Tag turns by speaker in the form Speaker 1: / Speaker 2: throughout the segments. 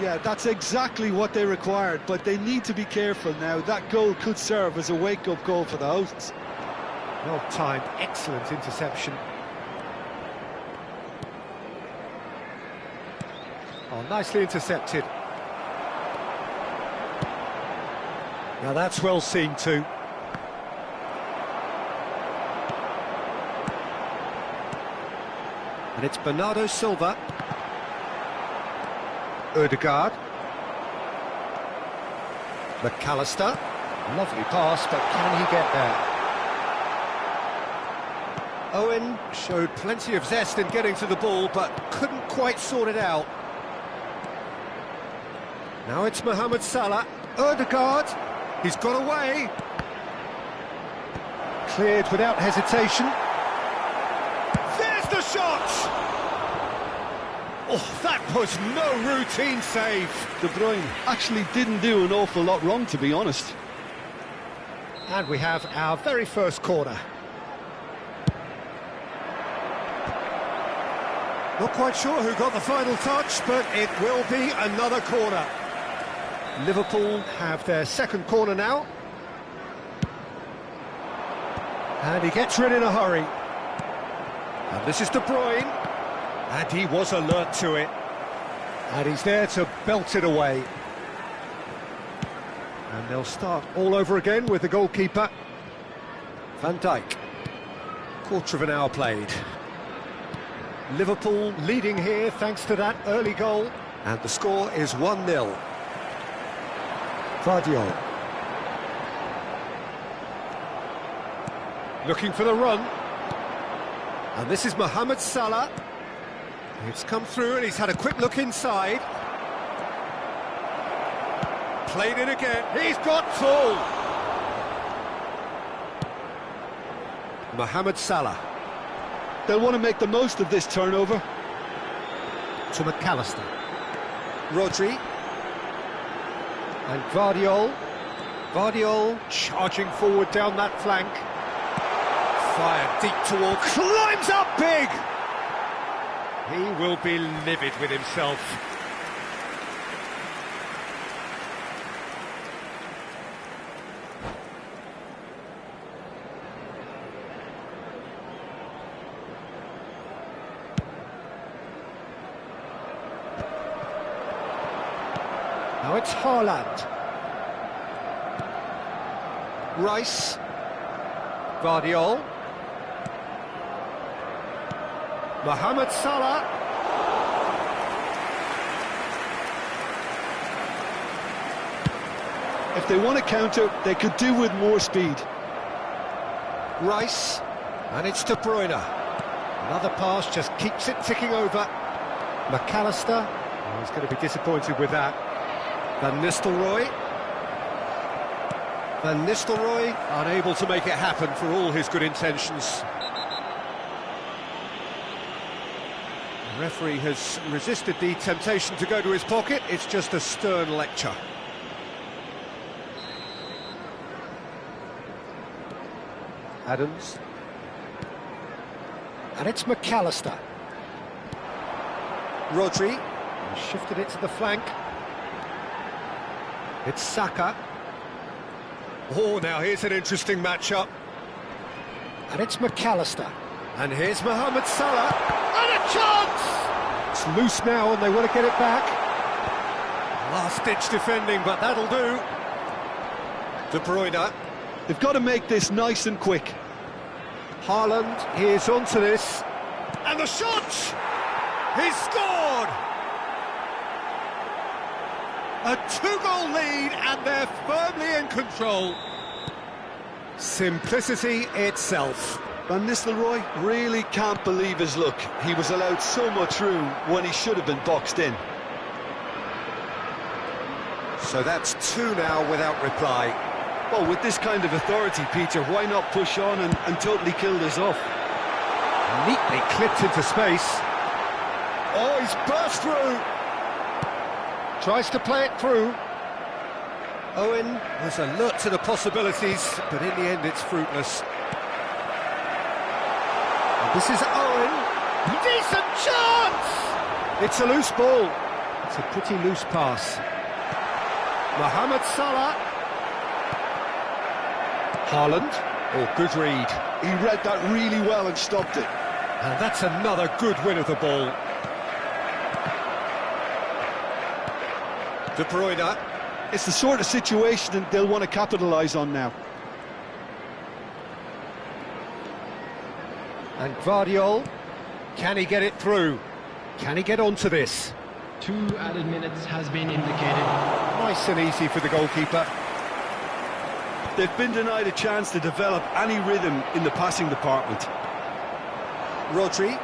Speaker 1: Yeah, that's exactly what they required, but they need to be careful now. That goal could serve as a wake-up call for the hosts.
Speaker 2: Well-timed, excellent interception. Oh, nicely intercepted. Now that's well seen too. And it's Bernardo Silva. Ødegaard. McAllister. Lovely pass, but can he get there? Owen showed plenty of zest in getting to the ball, but couldn't quite sort it out. Now it's Mohamed Salah. Ødegaard. He's got away. Cleared without hesitation. There's the shot! Oh, that was no routine save.
Speaker 1: De Bruyne actually didn't do an awful lot wrong, to be honest.
Speaker 2: And we have our very first corner. Not quite sure who got the final touch, but it will be another corner. Liverpool have their second corner now. And he gets rid in a hurry. And this is De Bruyne. And he was alert to it. And he's there to belt it away. And they'll start all over again with the goalkeeper. Van Dijk. Quarter of an hour played. Liverpool leading here thanks to that early goal. And the score is 1-0. Guardiola. Looking for the run. And this is Mohamed Salah. It's come through and he's had a quick look inside. Played it again. He's got full. Mohamed Salah.
Speaker 1: They'll want to make the most of this turnover.
Speaker 2: To McAllister. Rodri. And Guardiola. Guardiola charging forward down that flank. Fired deep towards... Climbs up big! He will be livid with himself. Now it's Haaland. Rice. Guardiola. Mohamed Salah.
Speaker 1: If they want to counter, they could do with more speed.
Speaker 2: Rice. And it's De Bruyne. Another pass just keeps it ticking over. McAllister. Oh, he's going to be disappointed with that. Van Nistelrooy. Van Nistelrooy unable to make it happen for all his good intentions. The referee has resisted the temptation to go to his pocket. It's just a stern lecture. Adams. And it's McAllister. Rodri. He shifted it to the flank. It's Saka. Oh, now here's an interesting matchup. And it's McAllister. And here's Mohamed Salah. And a chance! It's loose now and they want to get it back. Last-ditch defending, but that'll do. De Bruyne.
Speaker 1: They've got to make this nice and quick.
Speaker 2: Haaland, he is onto this. And the shot! He's scored! A two-goal lead, and they're firmly in control. Simplicity itself.
Speaker 1: Van Nistelrooy really can't believe his luck. He was allowed so much room when he should have been boxed in.
Speaker 2: So that's two now without reply.
Speaker 1: Well, with this kind of authority, Peter, why not push on and totally kill this off?
Speaker 2: Neatly clipped into space. Oh, he's burst through. Tries to play it through. Owen was alert to the possibilities, but in the end it's fruitless. And this is Owen. Decent chance! It's a loose ball. It's a pretty loose pass. Mohamed Salah. Haaland. Oh, good read.
Speaker 1: He read that really well and stopped it.
Speaker 2: And that's another good win of the ball. De Bruyne.
Speaker 1: It's the sort of situation that they'll want to capitalise on now.
Speaker 2: And Guardiola, can he get it through? Can he get onto this?
Speaker 3: 2 added minutes has been indicated.
Speaker 2: Nice and easy for the goalkeeper.
Speaker 1: They've been denied a chance to develop any rhythm in the passing department.
Speaker 2: Rodri.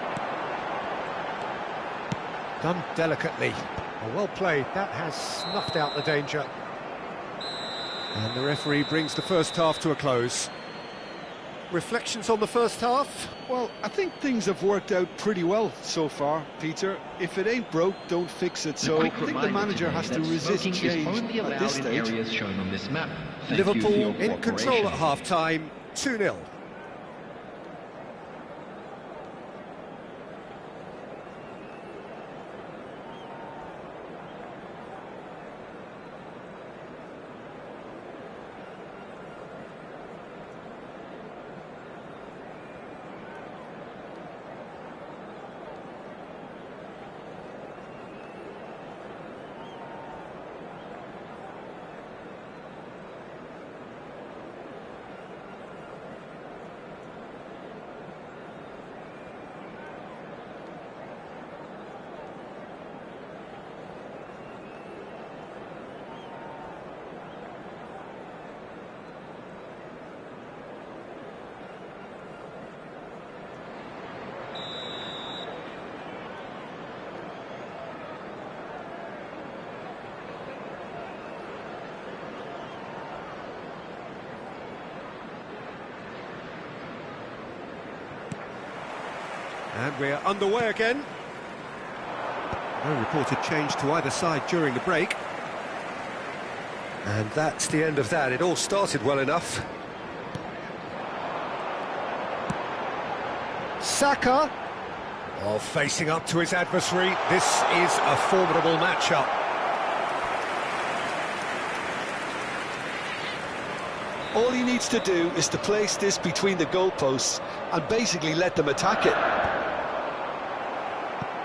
Speaker 2: Done delicately. Oh, well played. That has snuffed out the danger. And the referee brings the first half to a close. Reflections on the first half?
Speaker 1: Well, I think things have worked out pretty well so far, Peter. If it ain't broke, don't fix it. So I think the manager has to resist change at this stage.
Speaker 2: Liverpool in control at half-time, 2-0. And we're underway again. No reported change to either side during the break. And that's the end of that. It all started well enough. Saka. Oh, facing up to his adversary. This is a formidable matchup.
Speaker 1: All he needs to do is to place this between the goalposts and basically let them attack it.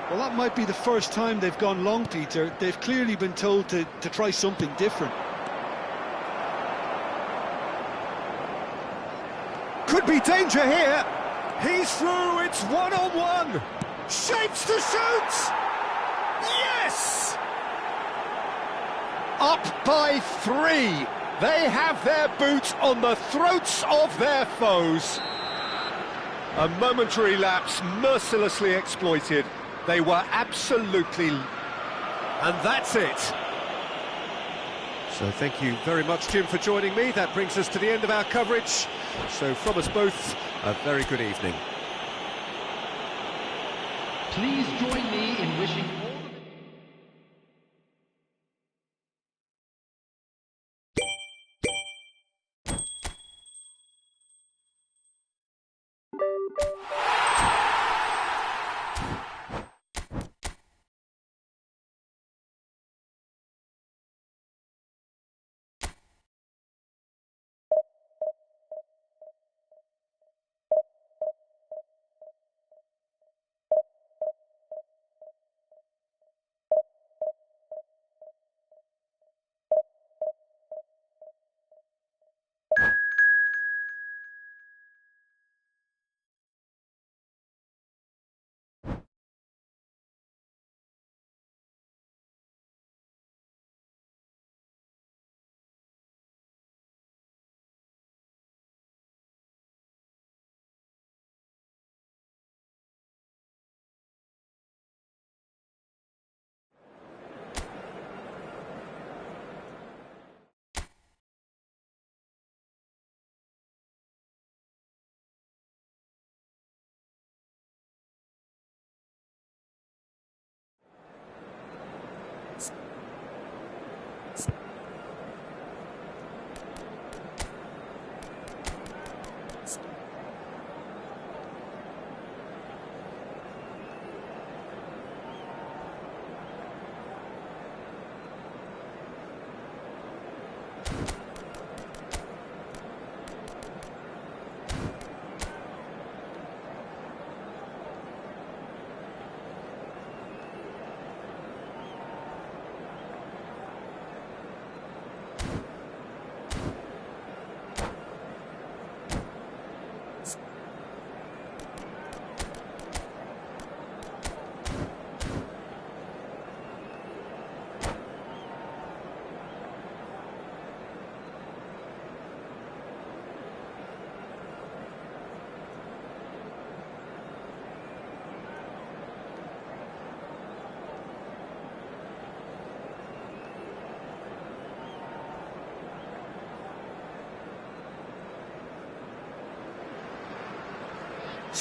Speaker 1: Well, that might be the first time they've gone long, Peter. They've clearly been told to try something different.
Speaker 2: Could be danger here. He's through, it's one-on-one. Shapes to shoot! Yes! Up by 3. They have their boot on the throats of their foes. A momentary lapse mercilessly exploited. They were absolutely... And that's it. So thank you very much, Jim, for joining me. That brings us to the end of our coverage. So from us both, a very good evening.
Speaker 3: Please join me in wishing all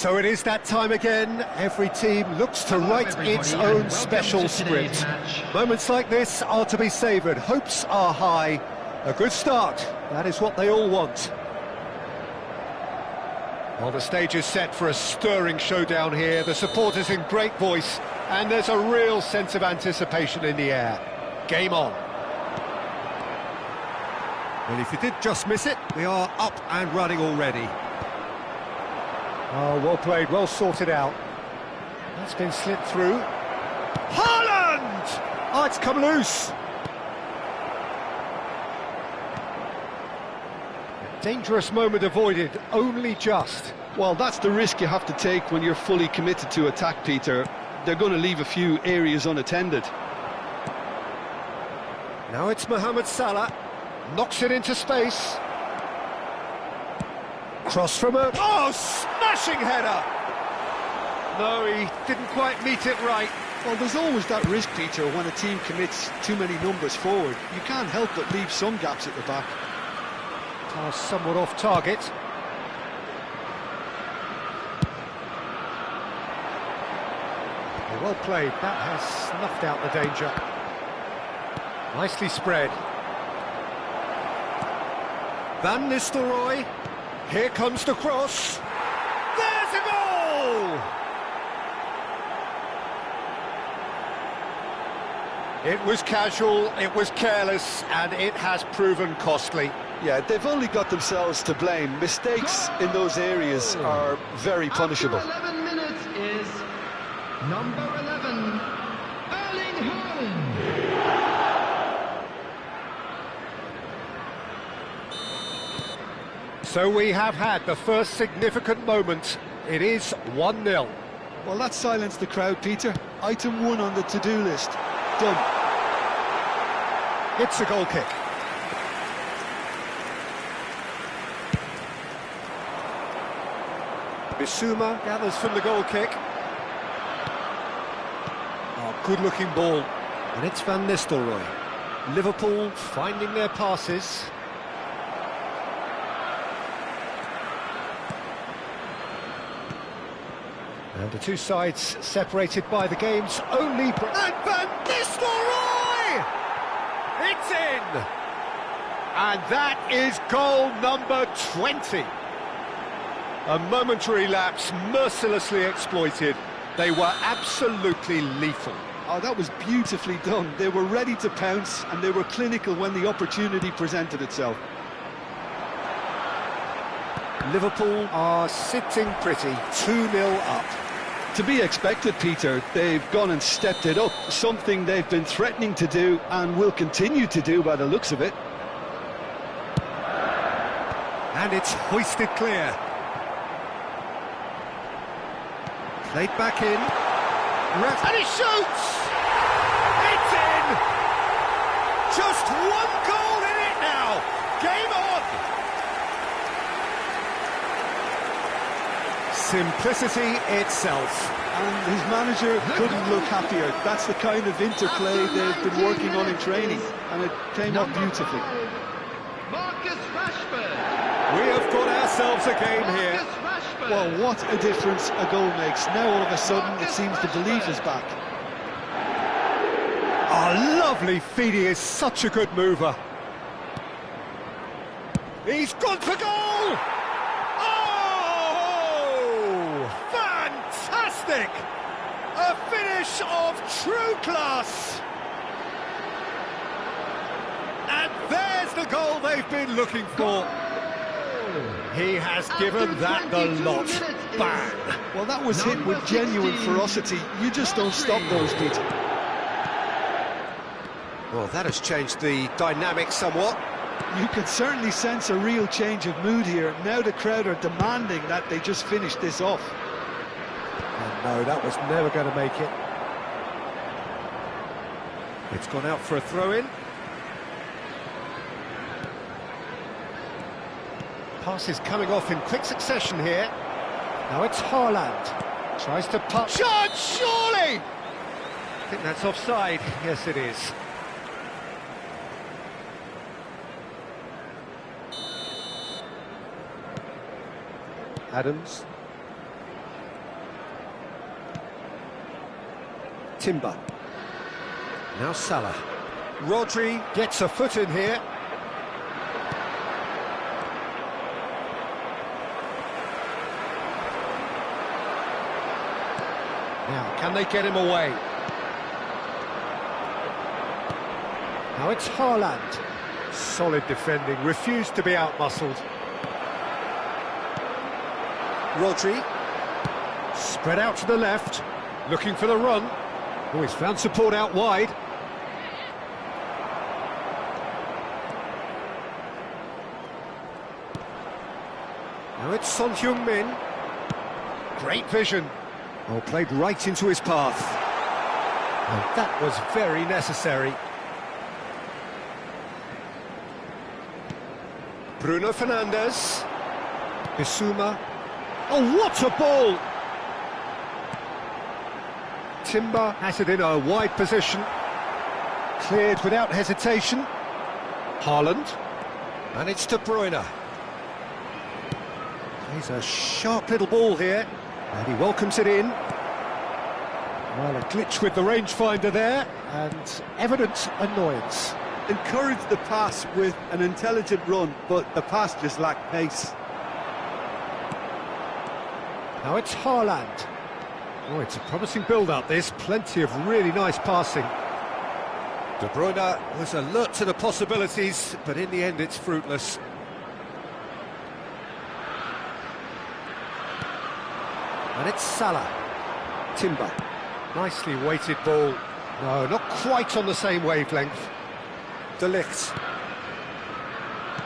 Speaker 2: So it is that time again. Every team looks to write its own special script. Moments like this are to be savoured. Hopes are high. A good start. That is what they all want. Well, the stage is set for a stirring showdown here. The supporters in great voice, and there's a real sense of anticipation in the air. Game on. Well, if you did just miss it, we are up and running already. Oh, well played, well sorted out. That's been slipped through. Haaland! Oh, it's come loose. A dangerous moment avoided, only just.
Speaker 1: Well, that's the risk you have to take when you're fully committed to attack, Peter. They're going to leave a few areas unattended.
Speaker 2: Now it's Mohamed Salah. Knocks it into space. Cross from a... Oh, smashing header! No, he didn't quite meet it right.
Speaker 1: Well, there's always that risk, Peter, when a team commits too many numbers forward. You can't help but leave some gaps at the back.
Speaker 2: Pass somewhat off target. Well played, that has snuffed out the danger. Nicely spread. Van Nistelrooy. Here comes the cross. There's a goal! It was casual, it was careless, and it has proven costly.
Speaker 1: Yeah, they've only got themselves to blame. Mistakes in those areas are very punishable.
Speaker 3: After 11 minutes is number 11, Erling Haaland.
Speaker 2: So we have had the first significant moment. It is 1-0.
Speaker 1: Well, that silenced the crowd, Peter. Item 1 on the to-do list. Done.
Speaker 2: It's a goal kick. Bissouma gathers from the goal kick. Oh, good-looking ball. And it's Van Nistelrooy. Liverpool finding their passes. And the two sides separated by the game's only... And Van Nistelrooy! It's in! And that is goal number 20. A momentary lapse mercilessly exploited. They were absolutely lethal.
Speaker 1: Oh, that was beautifully done. They were ready to pounce, and they were clinical when the opportunity presented itself.
Speaker 2: Liverpool are sitting pretty, 2-0 up.
Speaker 1: To be expected, Peter. They've gone and stepped it up, something they've been threatening to do and will continue to do by the looks of it.
Speaker 2: And it's hoisted clear. Played back in. And he shoots! It's in! Just one goal in it now! Game on! Simplicity itself.
Speaker 1: And his manager couldn't look happier. That's the kind of interplay they've been working on in training, and it came off beautifully.
Speaker 3: Marcus Rashford.
Speaker 2: We have got ourselves a game here.
Speaker 1: Well, what a difference a goal makes. Now all of a sudden it seems the belief is back.
Speaker 2: Oh, lovely feed. He is such a good mover. He's gone for goal! Fantastic! A finish of true class! And there's the goal they've been looking for. He has given that the lot. Bang!
Speaker 1: Well, that was hit with genuine ferocity. You just don't stop those, Peter.
Speaker 2: Well, that has changed the dynamic somewhat.
Speaker 1: You can certainly sense a real change of mood here. Now the crowd are demanding that they just finish this off.
Speaker 2: Oh, no, that was never going to make it. It's gone out for a throw-in. Passes coming off in quick succession here. Now it's Haaland. Tries to punch. Shot, surely! I think that's offside. Yes, it is. Adams. Timber. Now Salah. Rodri gets a foot in here. Now, can they get him away? Now it's Haaland. Solid defending, refused to be outmuscled. Rodri. Spread out to the left, looking for the run. Oh, he's found support out wide. Now it's Son Heung-min. Great vision. Oh, played right into his path. And that was very necessary. Bruno Fernandes. Bissouma. Oh, what a ball! Timber has it in a wide position. Cleared without hesitation. Haaland. And it's De Bruyne. He's a sharp little ball here. And he welcomes it in. Well, a glitch with the rangefinder there. And evident annoyance.
Speaker 1: Encouraged the pass with an intelligent run, but the pass just lacked pace.
Speaker 2: Now it's Haaland. Oh, it's a promising build-up, this. Plenty of really nice passing. De Bruyne was alert to the possibilities, but in the end it's fruitless. And it's Salah. Timber. Nicely weighted ball. No, not quite on the same wavelength. De Ligt.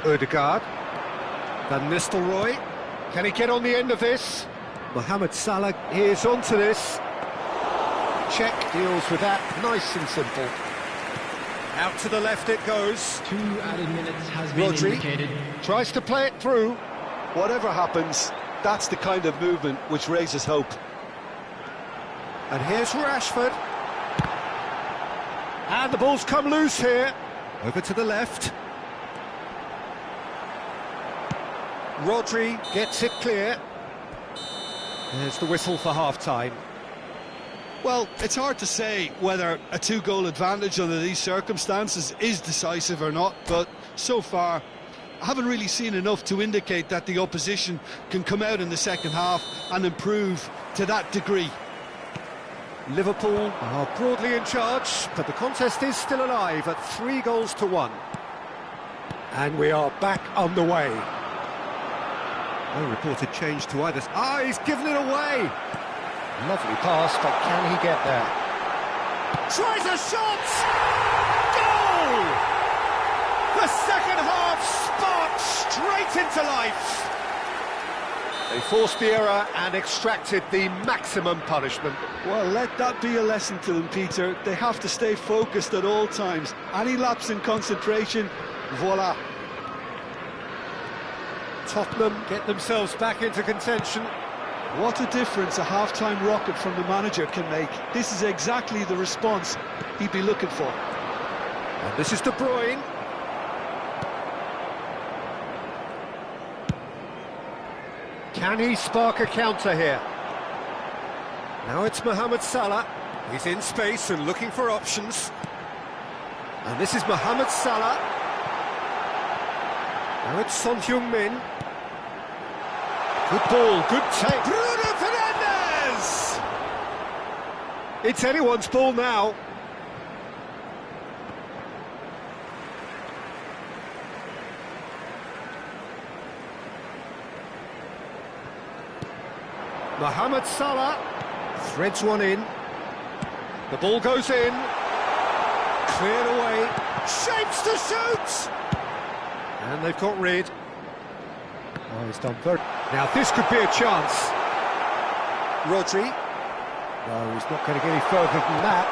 Speaker 2: Ødegaard. Van Nistelrooy. Can he get on the end of this? Mohamed Salah is onto this. Check deals with that, nice and simple. Out to the left it goes.
Speaker 3: 2 added minutes has been indicated.
Speaker 2: Tries to play it through.
Speaker 1: Whatever happens, that's the kind of movement which raises hope.
Speaker 2: And here's Rashford. And the ball's come loose here. Over to the left. Rodri gets it clear. There's the whistle for half-time.
Speaker 1: Well, it's hard to say whether a 2-goal advantage under these circumstances is decisive or not, but so far I haven't really seen enough to indicate that the opposition can come out in the second half and improve to that degree.
Speaker 2: Liverpool are broadly in charge, but the contest is still alive at 3-1. And we are back underway. No reported change to either. Ah, he's given it away! Lovely pass, but can he get there? Tries a shot! Goal! The second half sparked straight into life. They forced the error and extracted the maximum punishment.
Speaker 1: Well, let that be a lesson to them, Peter. They have to stay focused at all times. Any lapse in concentration, voila.
Speaker 2: Tottenham get themselves back into contention.
Speaker 1: What a difference a half-time rocket from the manager can make. This is exactly the response he'd be looking for.
Speaker 2: And this is De Bruyne. Can he spark a counter here? Now it's Mohamed Salah. He's in space and looking for options. And this is Mohamed Salah. Now it's Son Heung-min. Good ball, good take. Bruno Fernandes! It's anyone's ball now. Mohamed Salah threads one in. The ball goes in. Cleared away. Shapes to shoot! And they've got rid. Oh, he's done very... Now this could be a chance. Rodri. No, he's not going to get any further than that.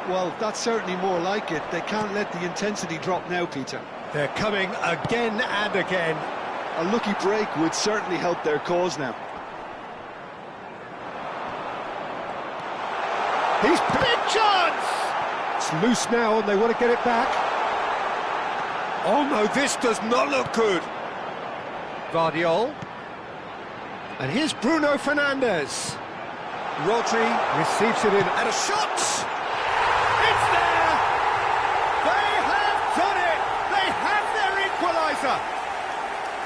Speaker 1: Well, that's certainly more like it. They can't let the intensity drop now, Peter.
Speaker 2: They're coming again and again.
Speaker 1: A lucky break would certainly help their cause now.
Speaker 2: He's big chance! It's loose now and they want to get it back. Oh no, this does not look good. Vardiol. And here's Bruno Fernandes. Rodri receives it in, and a shot! It's there! They have done it! They have their equaliser!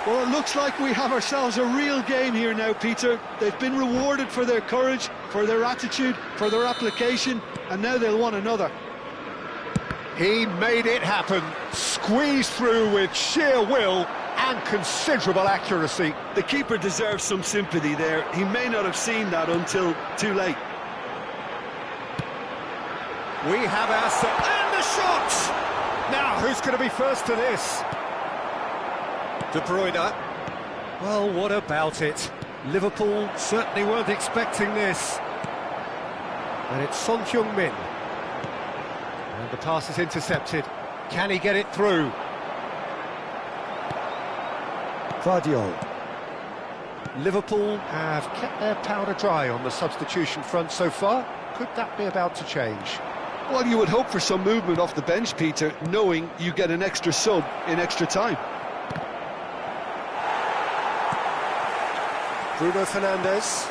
Speaker 1: Well, it looks like we have ourselves a real game here now, Peter. They've been rewarded for their courage, for their attitude, for their application, and now they'll want another.
Speaker 2: He made it happen, squeezed through with sheer will and considerable accuracy.
Speaker 1: The keeper deserves some sympathy there. He may not have seen that until too late.
Speaker 2: We have our... and the shot! Now, who's going to be first to this? De Bruyne. Well, what about it? Liverpool certainly weren't expecting this. And it's Son Heung-min. And the pass is intercepted. Can he get it through? Vardiol. Liverpool have kept their powder dry on the substitution front so far. Could that be about to change?
Speaker 1: Well, you would hope for some movement off the bench, Peter, knowing you get an extra sub in extra time.
Speaker 2: Bruno Fernandes.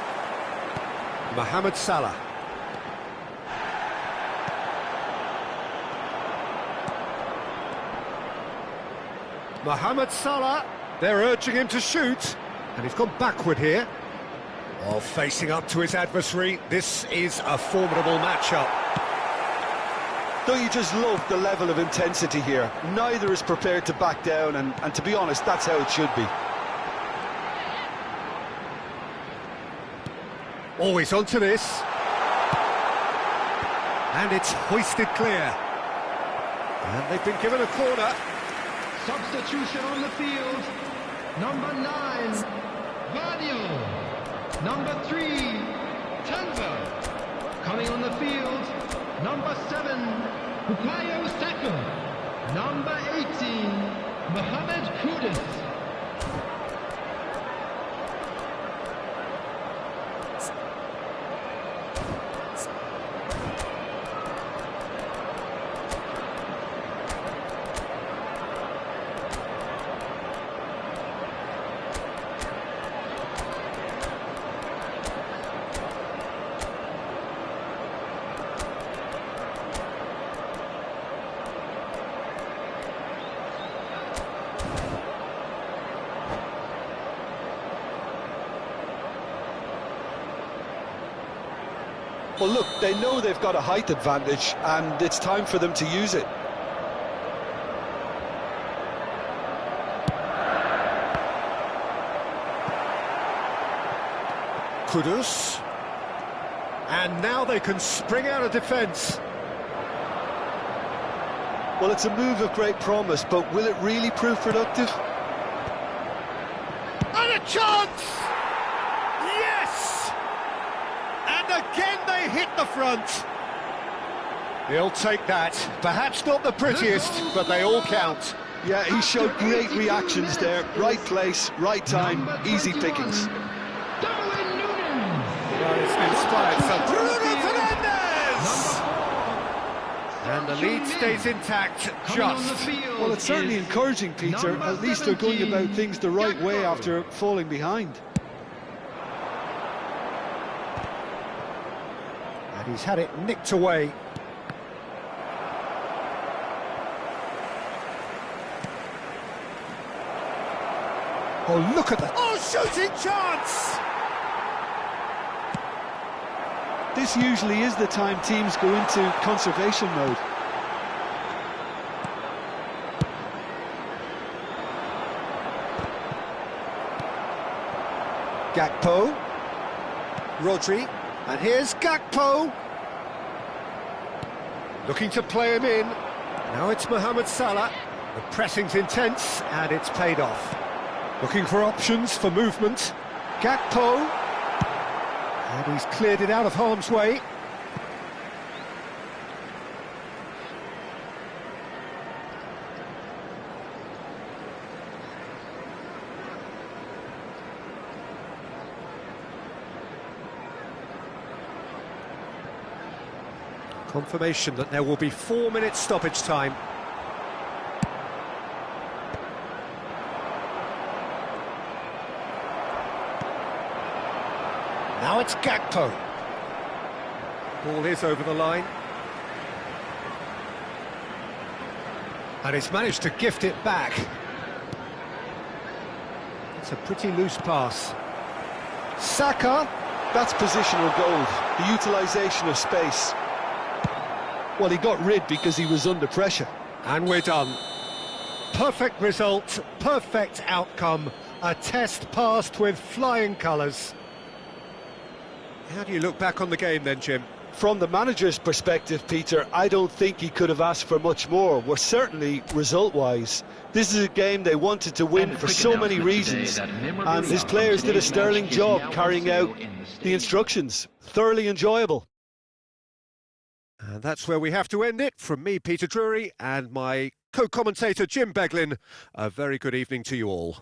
Speaker 2: Mohamed Salah. Mohamed Salah. They're urging him to shoot, and he's gone backward here. While facing up to his adversary, this is a formidable matchup.
Speaker 1: Don't you just love the level of intensity here? Neither is prepared to back down, and to be honest, that's how it should be.
Speaker 2: Always onto this. And it's hoisted clear. And they've been given a corner.
Speaker 3: Substitution on the field. Number 9, Vardiol. Number 3, Tanver. Coming on the field, number 7, Bukayo Saka. Number 18, Mohamed Kudus.
Speaker 1: Well, look, they know they've got a height advantage, and it's time for them to use it.
Speaker 2: Kudus. And now they can spring out of defence.
Speaker 1: Well, it's a move of great promise, but will it really prove productive?
Speaker 2: And a chance! Yes! And again they hit the front. He'll take that. Perhaps not the prettiest, but they all count.
Speaker 1: Yeah, he showed great reactions there. Right place, right time, easy pickings.
Speaker 2: Well, it's inspired some Bruno Fernandes! And the lead stays intact, just.
Speaker 1: Well, it's certainly encouraging, Peter. At least they're going about things the right way after falling behind.
Speaker 2: And he's had it nicked away. Oh, look at that. Oh, shooting chance!
Speaker 1: This usually is the time teams go into conservation mode.
Speaker 2: Gakpo. Rodri. And here's Gakpo. Looking to play him in. Now it's Mohamed Salah. The pressing's intense, and it's paid off. Looking for options for movement. Gakpo. And he's cleared it out of harm's way. Confirmation that there will be 4 minutes stoppage time. Now it's Gakpo. Ball is over the line. And he's managed to gift it back. It's a pretty loose pass. Saka.
Speaker 1: That's positional gold, the utilisation of space. Well, he got rid because he was under pressure.
Speaker 2: And we're done. Perfect result, perfect outcome. A test passed with flying colours. How do you look back on the game then, Jim?
Speaker 1: From the manager's perspective, Peter, I don't think he could have asked for much more. Well, certainly result-wise. This is a game they wanted to win for so many reasons, and his players did a sterling job carrying out the instructions. Thoroughly enjoyable.
Speaker 2: And that's where we have to end it. From me, Peter Drury, and my co-commentator, Jim Beglin. A very good evening to you all.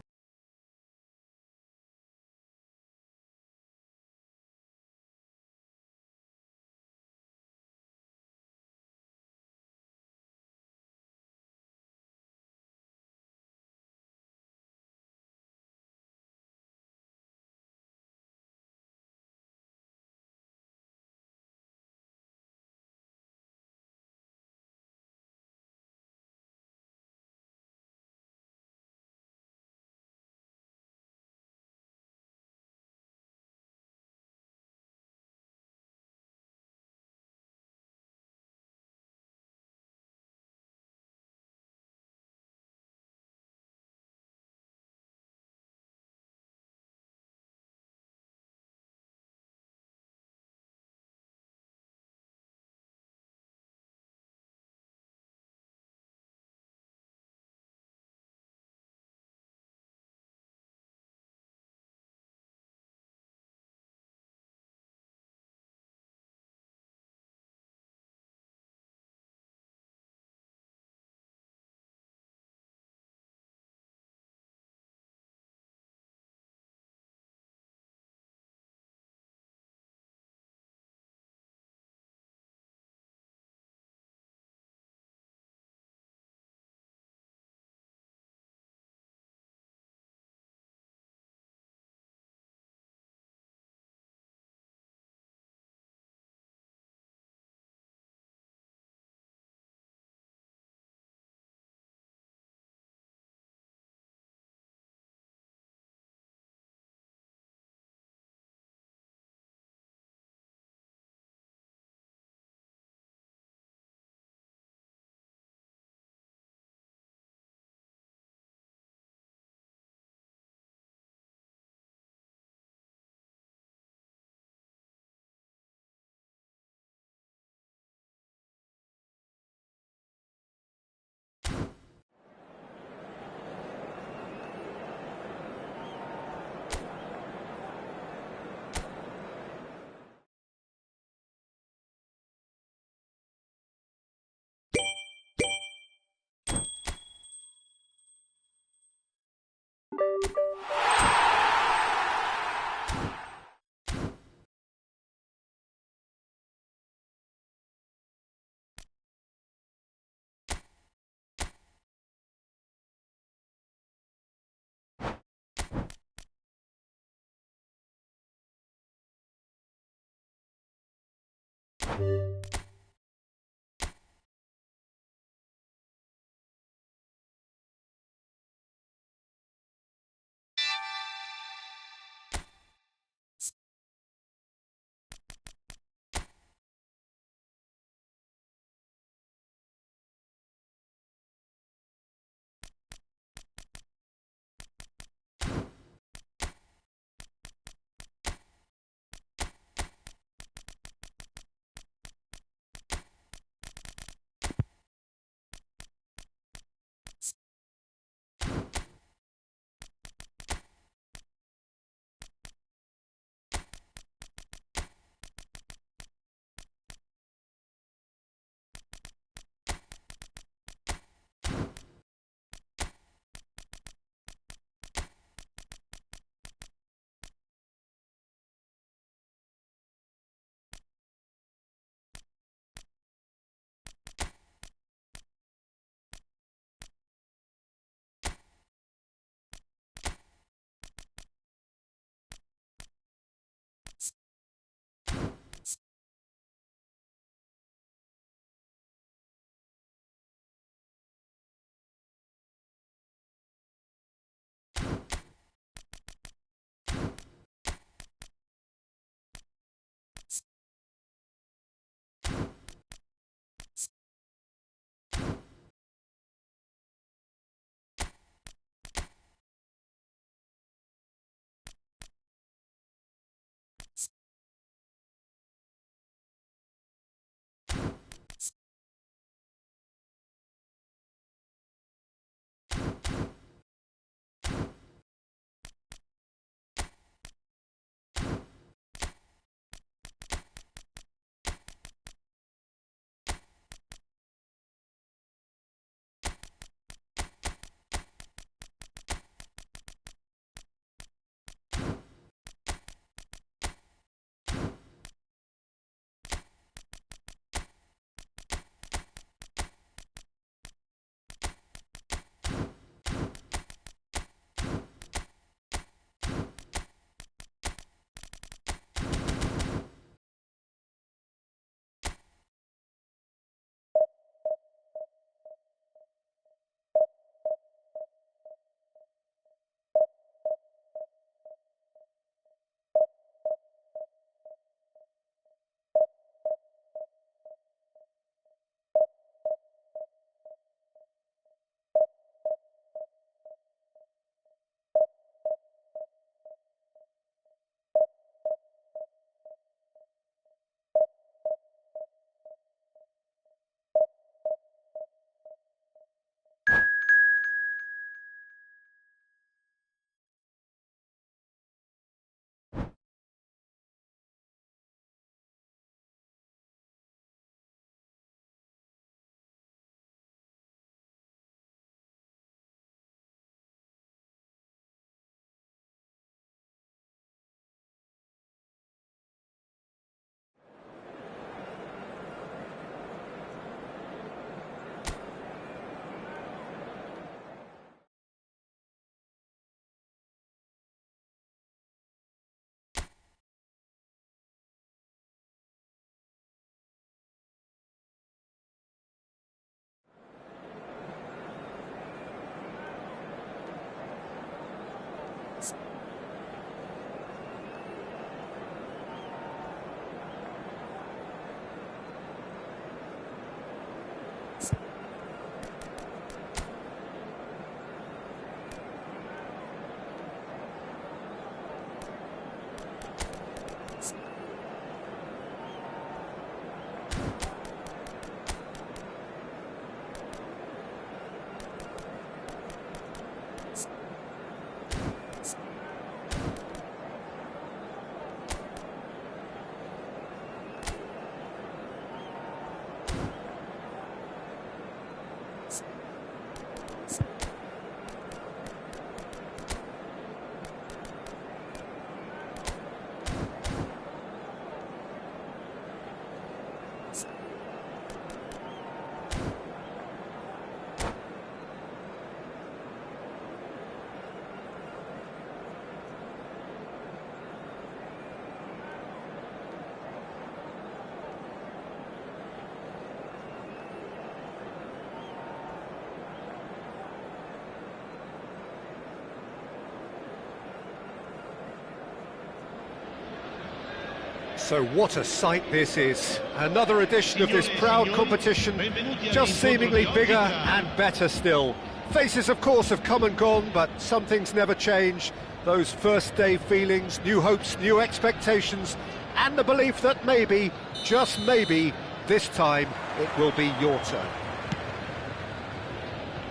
Speaker 2: So what a sight this is. Another edition of this proud competition, just seemingly bigger and better still. Faces, of course, have come and gone, but some things never change. Those first day feelings, new hopes, new expectations, and the belief that maybe, just maybe, this time it will be your turn.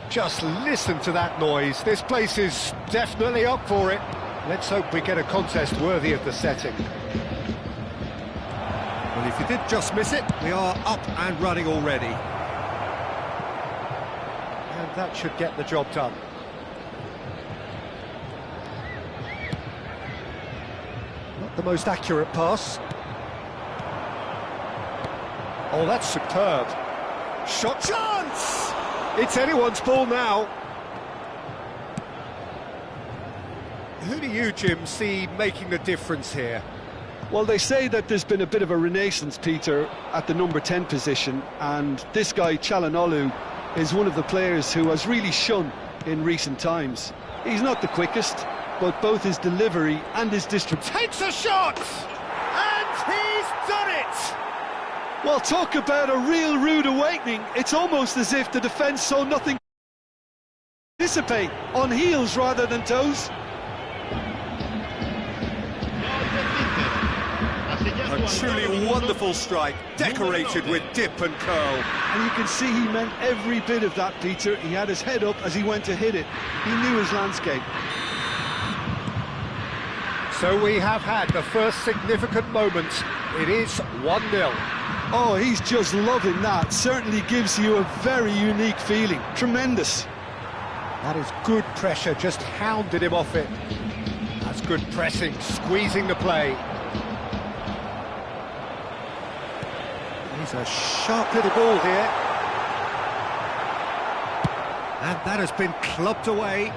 Speaker 2: Just listen to that noise. This place is definitely up for it. Let's hope we get a contest worthy of the setting.
Speaker 4: Well, if you did just miss it, we are up and running already.
Speaker 2: And that should get the job done. Not the most accurate pass. Oh, that's superb. Shot chance! It's anyone's ball now. Who do you, Jim, see making the difference here?
Speaker 1: Well, they say that there's been a bit of a renaissance, Peter, at the number 10 position, and this guy, Çalhanoğlu, is one of the players who has really shone in recent times. He's not the quickest, but both his delivery and his distribution...
Speaker 2: Takes a shot! And he's done it!
Speaker 1: Well, talk about a real rude awakening. It's almost as if the defence saw nothing dissipate on heels rather than toes.
Speaker 4: A truly wonderful strike, decorated with dip and curl.
Speaker 1: And you can see he meant every bit of that, Peter. He had his head up as he went to hit it. He knew his landscape.
Speaker 2: So we have had the first significant moment. It is 1-0.
Speaker 1: Oh, he's just loving that. Certainly gives you a very unique feeling. Tremendous.
Speaker 2: That is good pressure, just hounded him off it. That's good pressing, squeezing the play. He's a sharp little ball here.
Speaker 4: And that has been clubbed away.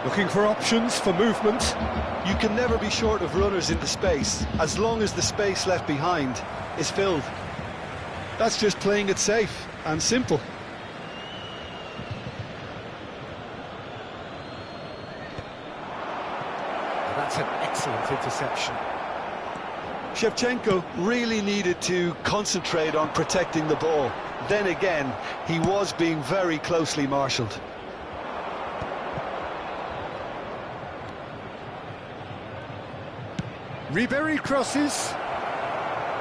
Speaker 2: Looking for options for movement.
Speaker 1: You can never be short of runners into space, as long as the space left behind is filled. That's just playing it safe and simple.
Speaker 2: That's an excellent interception.
Speaker 1: Shevchenko really needed to concentrate on protecting the ball. Then again, he was being very closely marshalled.
Speaker 2: Ribery crosses,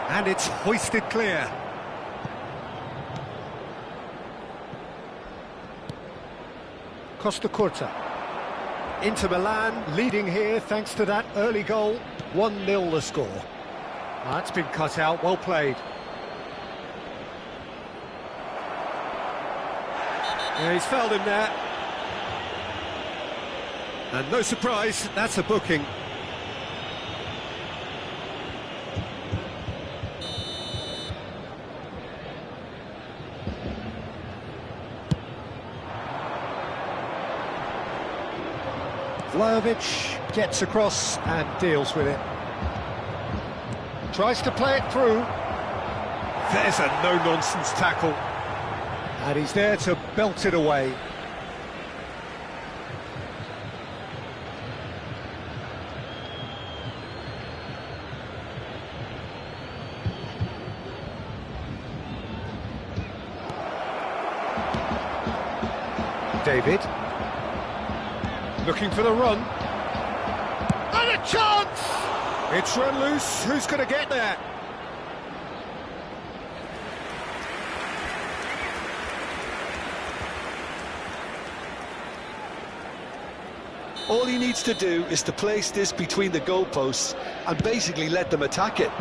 Speaker 2: and it's hoisted clear. Costa Curta. Inter Milan leading here thanks to that early goal. 1-0 the score. That's been cut out, well played. Yeah, he's fouled him there.
Speaker 4: And no surprise, that's a booking.
Speaker 2: Vlahovic gets across and deals with it. Tries to play it through.
Speaker 4: There's a no-nonsense tackle.
Speaker 2: And he's there to belt it away. David. Looking for the run. And a chance! It's run loose. Who's going to get there?
Speaker 1: All he needs to do is to place this between the goalposts and basically let them attack it.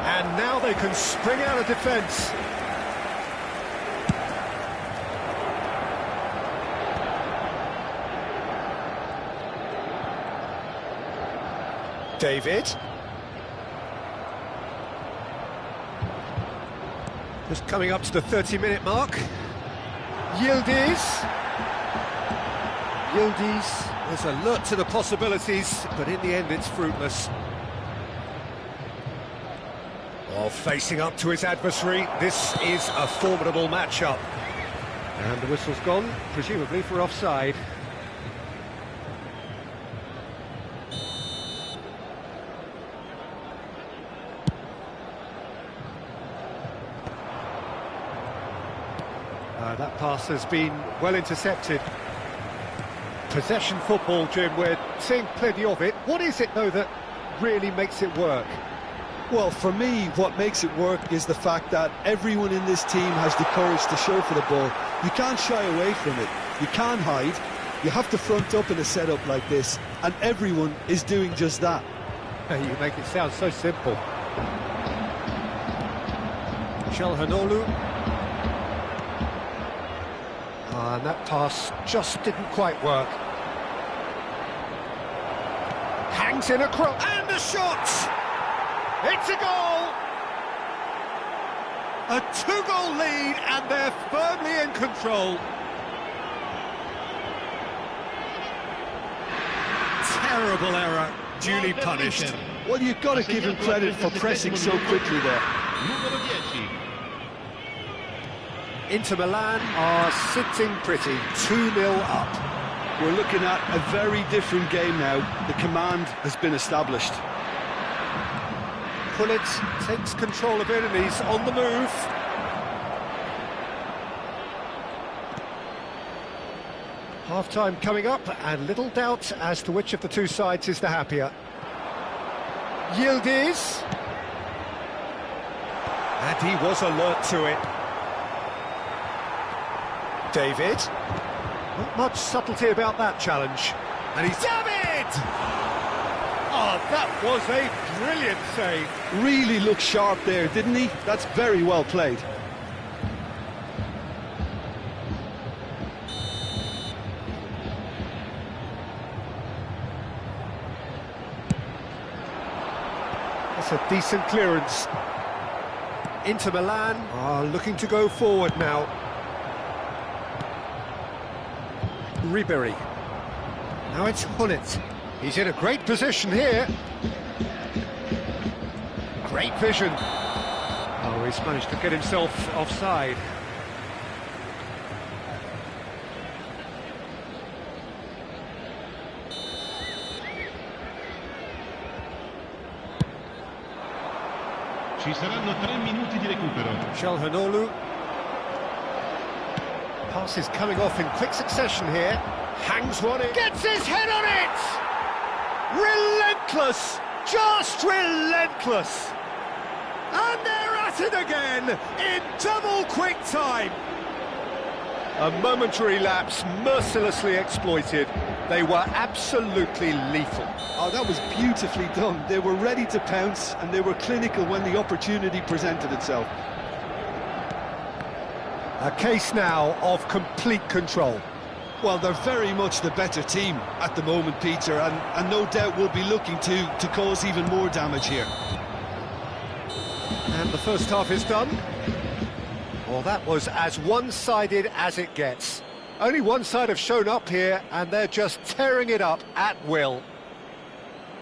Speaker 2: And now they can spring out of defence. David. Just coming up to the 30-minute mark. Yildiz
Speaker 4: is alert to the possibilities, but in the end it's fruitless.
Speaker 2: Oh, facing up to his adversary, this is a formidable matchup. And the whistle's gone, presumably for offside. That pass has been well intercepted. Possession football, Jim, we're seeing plenty of it. What is it, though, that really makes it work?
Speaker 1: Well, for me, what makes it work is the fact that everyone in this team has the courage to show for the ball. You can't shy away from it. You can't hide. You have to front up in a setup like this, and everyone is doing just that.
Speaker 2: You make it sound so simple. Shalhanolu. And that pass just didn't quite work. Hangs in a cross. And the shot! It's a goal! A two-goal lead, and they're firmly in control. Terrible error, duly punished.
Speaker 1: Well, you've got to give him credit for pressing so quickly there.
Speaker 2: Inter Milan are sitting pretty, 2-0 up.
Speaker 1: We're looking at a very different game now. The command has been established.
Speaker 2: Pullet takes control of it and he's on the move. Half-time coming up, and little doubt as to which of the two sides is the happier. Yildiz. And he was alert to it. David. Not much subtlety about that challenge. And he's... David! Oh, that was a brilliant save.
Speaker 1: Really looked sharp there, didn't he? That's very well played.
Speaker 2: That's a decent clearance. Inter Milan are looking to go forward now. Ribery. Now it's Hullet. He's in a great position here. Great vision. Oh, he's managed to get himself offside.
Speaker 3: Ci saranno 3 minuti di recupero.
Speaker 2: Shalhanolu. Pass is coming off in quick succession here. Hangs one in. Gets his head on it! Relentless! Just relentless! And they're at it again in double quick time. A momentary lapse mercilessly exploited. They were absolutely lethal.
Speaker 1: Oh, that was beautifully done. They were ready to pounce, and they were clinical when the opportunity presented itself.
Speaker 2: A case now of complete control.
Speaker 1: Well, they're very much the better team at the moment, Peter, and no doubt will be looking to cause even more damage here.
Speaker 2: And the first half is done. Well, that was as one-sided as it gets. Only one side have shown up here, and they're just tearing it up at will.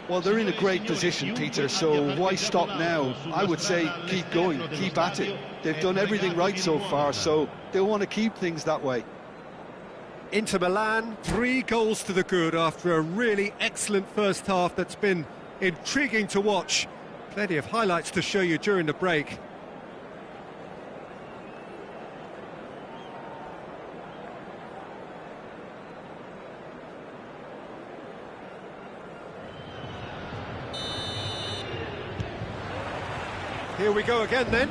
Speaker 1: Well, they're in a great position, Peter, so why stop now? I would say keep going, keep at it. They've done everything right so far, so they'll want to keep things that way.
Speaker 2: Inter Milan, 3 goals to the good after a really excellent first half that's been intriguing to watch. Plenty of highlights to show you during the break. Here we go again then.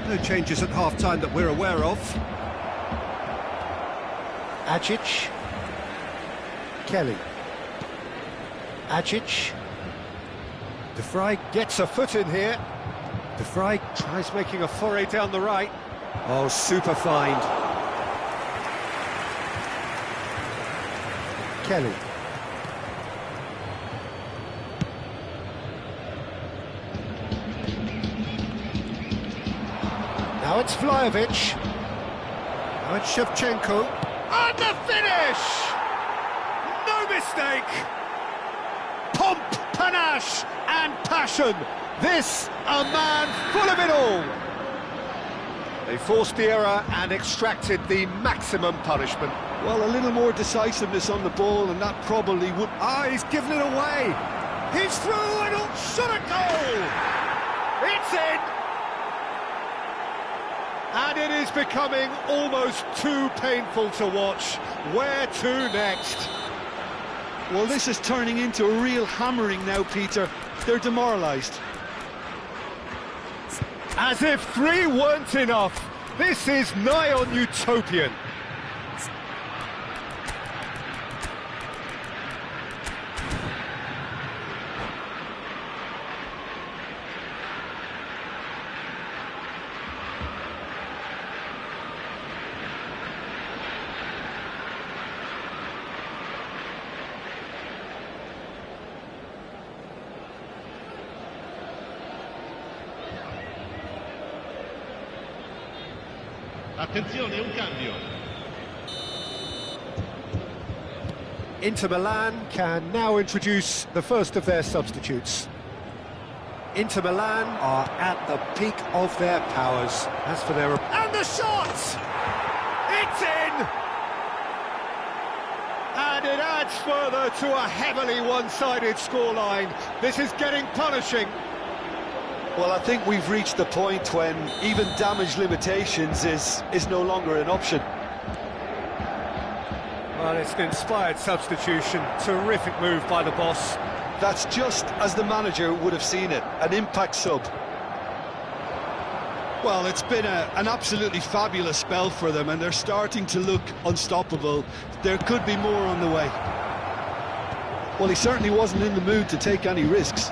Speaker 2: No changes at half-time that we're aware of. Ajic. Kelly. Ajic. De Vrij gets a foot in here. De Vrij tries making a foray down the right. Oh, super find. Kelly. Now it's Vlahovic. Now it's Shevchenko. And the finish! No mistake! Pomp, panache and passion. This, a man full of it all. They forced the error and extracted the maximum punishment.
Speaker 1: Well, a little more decisiveness on the ball, and that probably would...
Speaker 2: Ah, he's given it away. He's through and shot a goal! It's in! And it is becoming almost too painful to watch. Where to next?
Speaker 1: Well, this is turning into a real hammering now, Peter. They're demoralised.
Speaker 2: As if 3 weren't enough. This is nigh on utopian.
Speaker 3: Attenzione, un cambio.
Speaker 2: Inter Milan can now introduce the first of their substitutes. Inter Milan are at the peak of their powers. As for their... And the shot! It's in! And it adds further to a heavily one-sided scoreline. This is getting punishing.
Speaker 1: Well, I think we've reached the point when even damage limitations is no longer an option.
Speaker 2: Well, it's an inspired substitution. Terrific move by the boss.
Speaker 1: That's just as the manager would have seen it, an impact sub. Well, it's been an absolutely fabulous spell for them, and they're starting to look unstoppable. There could be more on the way. Well, he certainly wasn't in the mood to take any risks.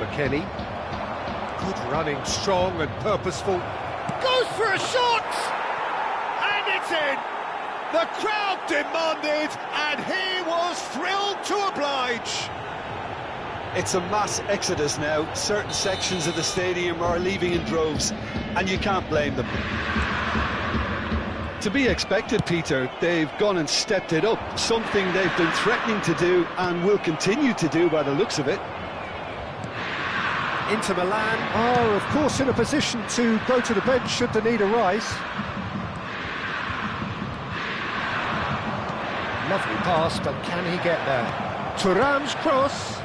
Speaker 2: McKennie. Good running, strong and purposeful. Goes for a shot! And it's in! The crowd demanded, and he was thrilled to oblige.
Speaker 1: It's a mass exodus now. Certain sections of the stadium are leaving in droves, and you can't blame them. To be expected, Peter. They've gone and stepped it up, something they've been threatening to do and will continue to do by the looks of it.
Speaker 2: Inter Milan are, of course, in a position to go to the bench should the need arise. Lovely pass, but can he get there? Thuram's cross.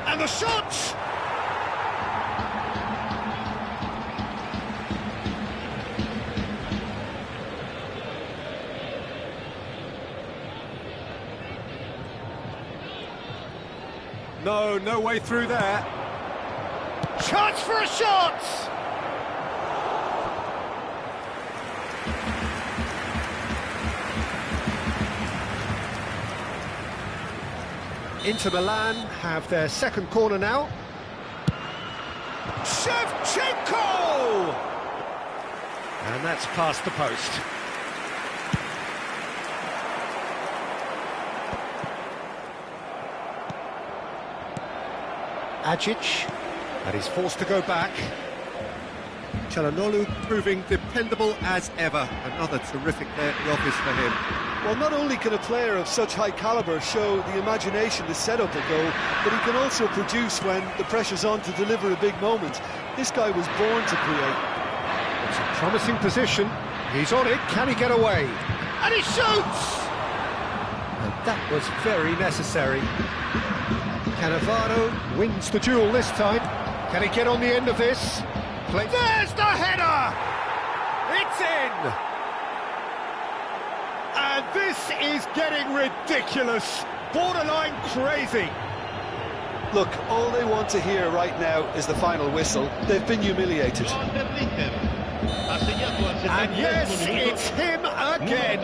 Speaker 2: And the shot! No way through there. Chance for a shot! Inter Milan have their second corner now. Shevchenko! And that's past the post. Ajic. And he's forced to go back. Çalhanoğlu proving dependable as ever. Another terrific day at the office for him.
Speaker 1: Well, not only can a player of such high calibre show the imagination to set up a goal, but he can also produce when the pressure's on to deliver a big moment. This guy was born to create.
Speaker 2: It's a promising position. He's on it. Can he get away? And he shoots! And that was very necessary. Cannavaro wins the duel this time. Can he get on the end of this? There's the header! It's in! And this is getting ridiculous, borderline crazy.
Speaker 1: Look, all they want to hear right now is the final whistle. They've been humiliated.
Speaker 2: And yes, it's him again.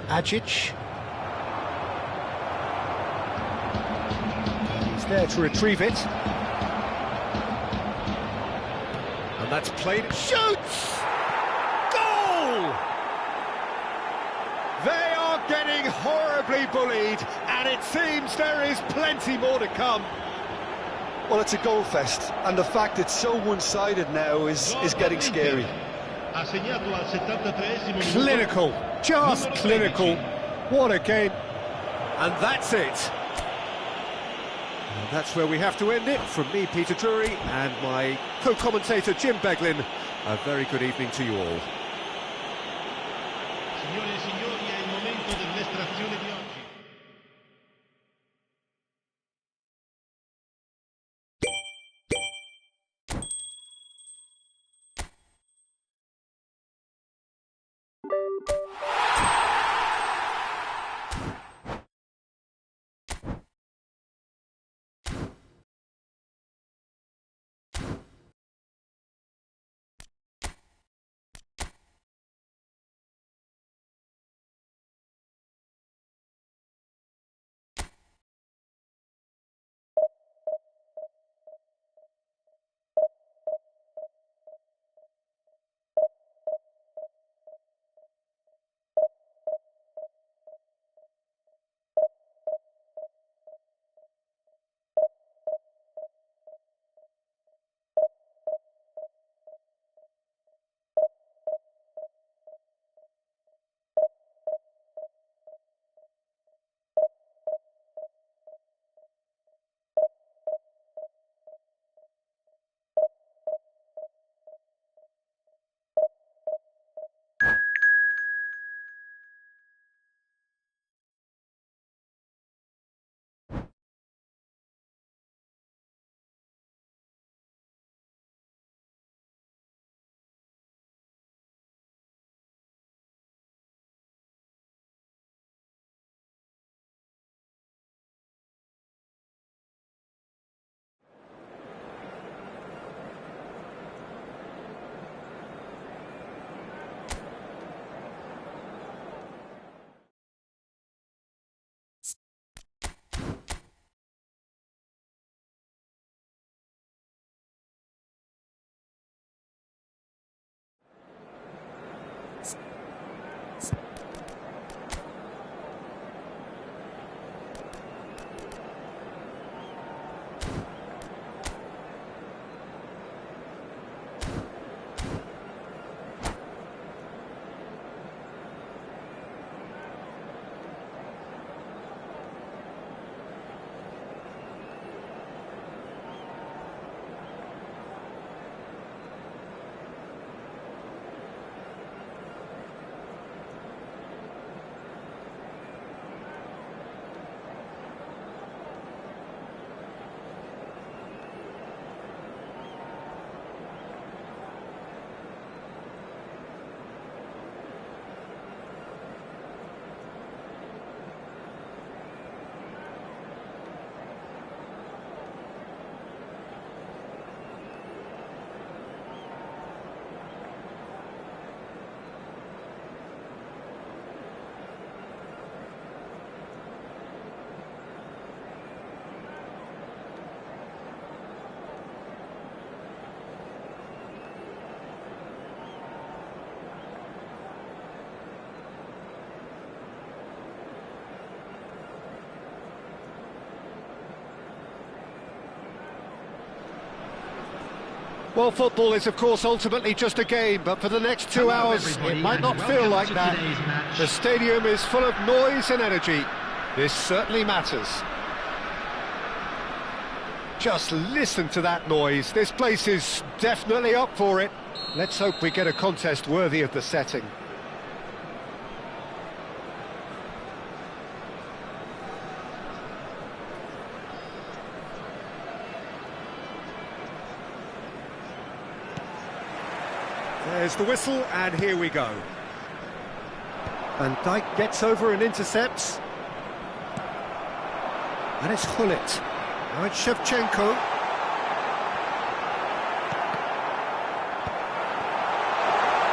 Speaker 2: Ajic. He's there to retrieve it. And that's played. Shoots! Goal! They are getting horribly bullied, and it seems there is plenty more to come.
Speaker 1: Well, it's a goal fest, and the fact it's so one-sided now is getting scary.
Speaker 2: Clinical, just clinical. What a game. And that's it. And that's where we have to end it. From me, Peter Drury, and my co-commentator, Jim Beglin, a very good evening to you all.
Speaker 3: Signore e signori, è il momento dell'estrazione di oggi.
Speaker 2: Well, football is, of course, ultimately just a game, but for the next 2 hours, it might not feel like that. The stadium is full of noise and energy. This certainly matters. Just listen to that noise. This place is definitely up for it. Let's hope we get a contest worthy of the setting. There's the whistle, and here we go. Van Dijk gets over and intercepts. And it's Hullet. Now it's Shevchenko.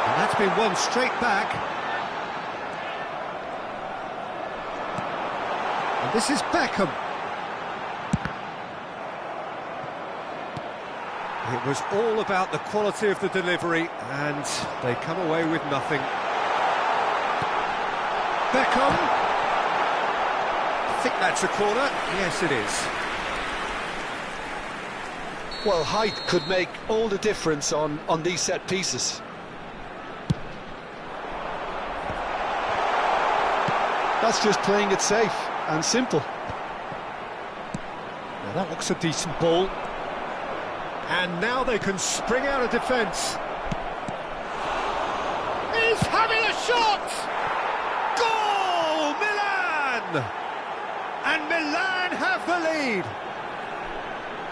Speaker 2: And that's been won straight back. And this is Beckham. It was all about the quality of the delivery, and they come away with nothing. Beckham. I think that's a corner. Yes, it is.
Speaker 1: Well, height could make all the difference on these set pieces. That's just playing it safe and simple.
Speaker 2: Now that looks a decent ball. And now they can spring out of defence. He's having a shot!
Speaker 4: Goal! Milan! And Milan have the lead.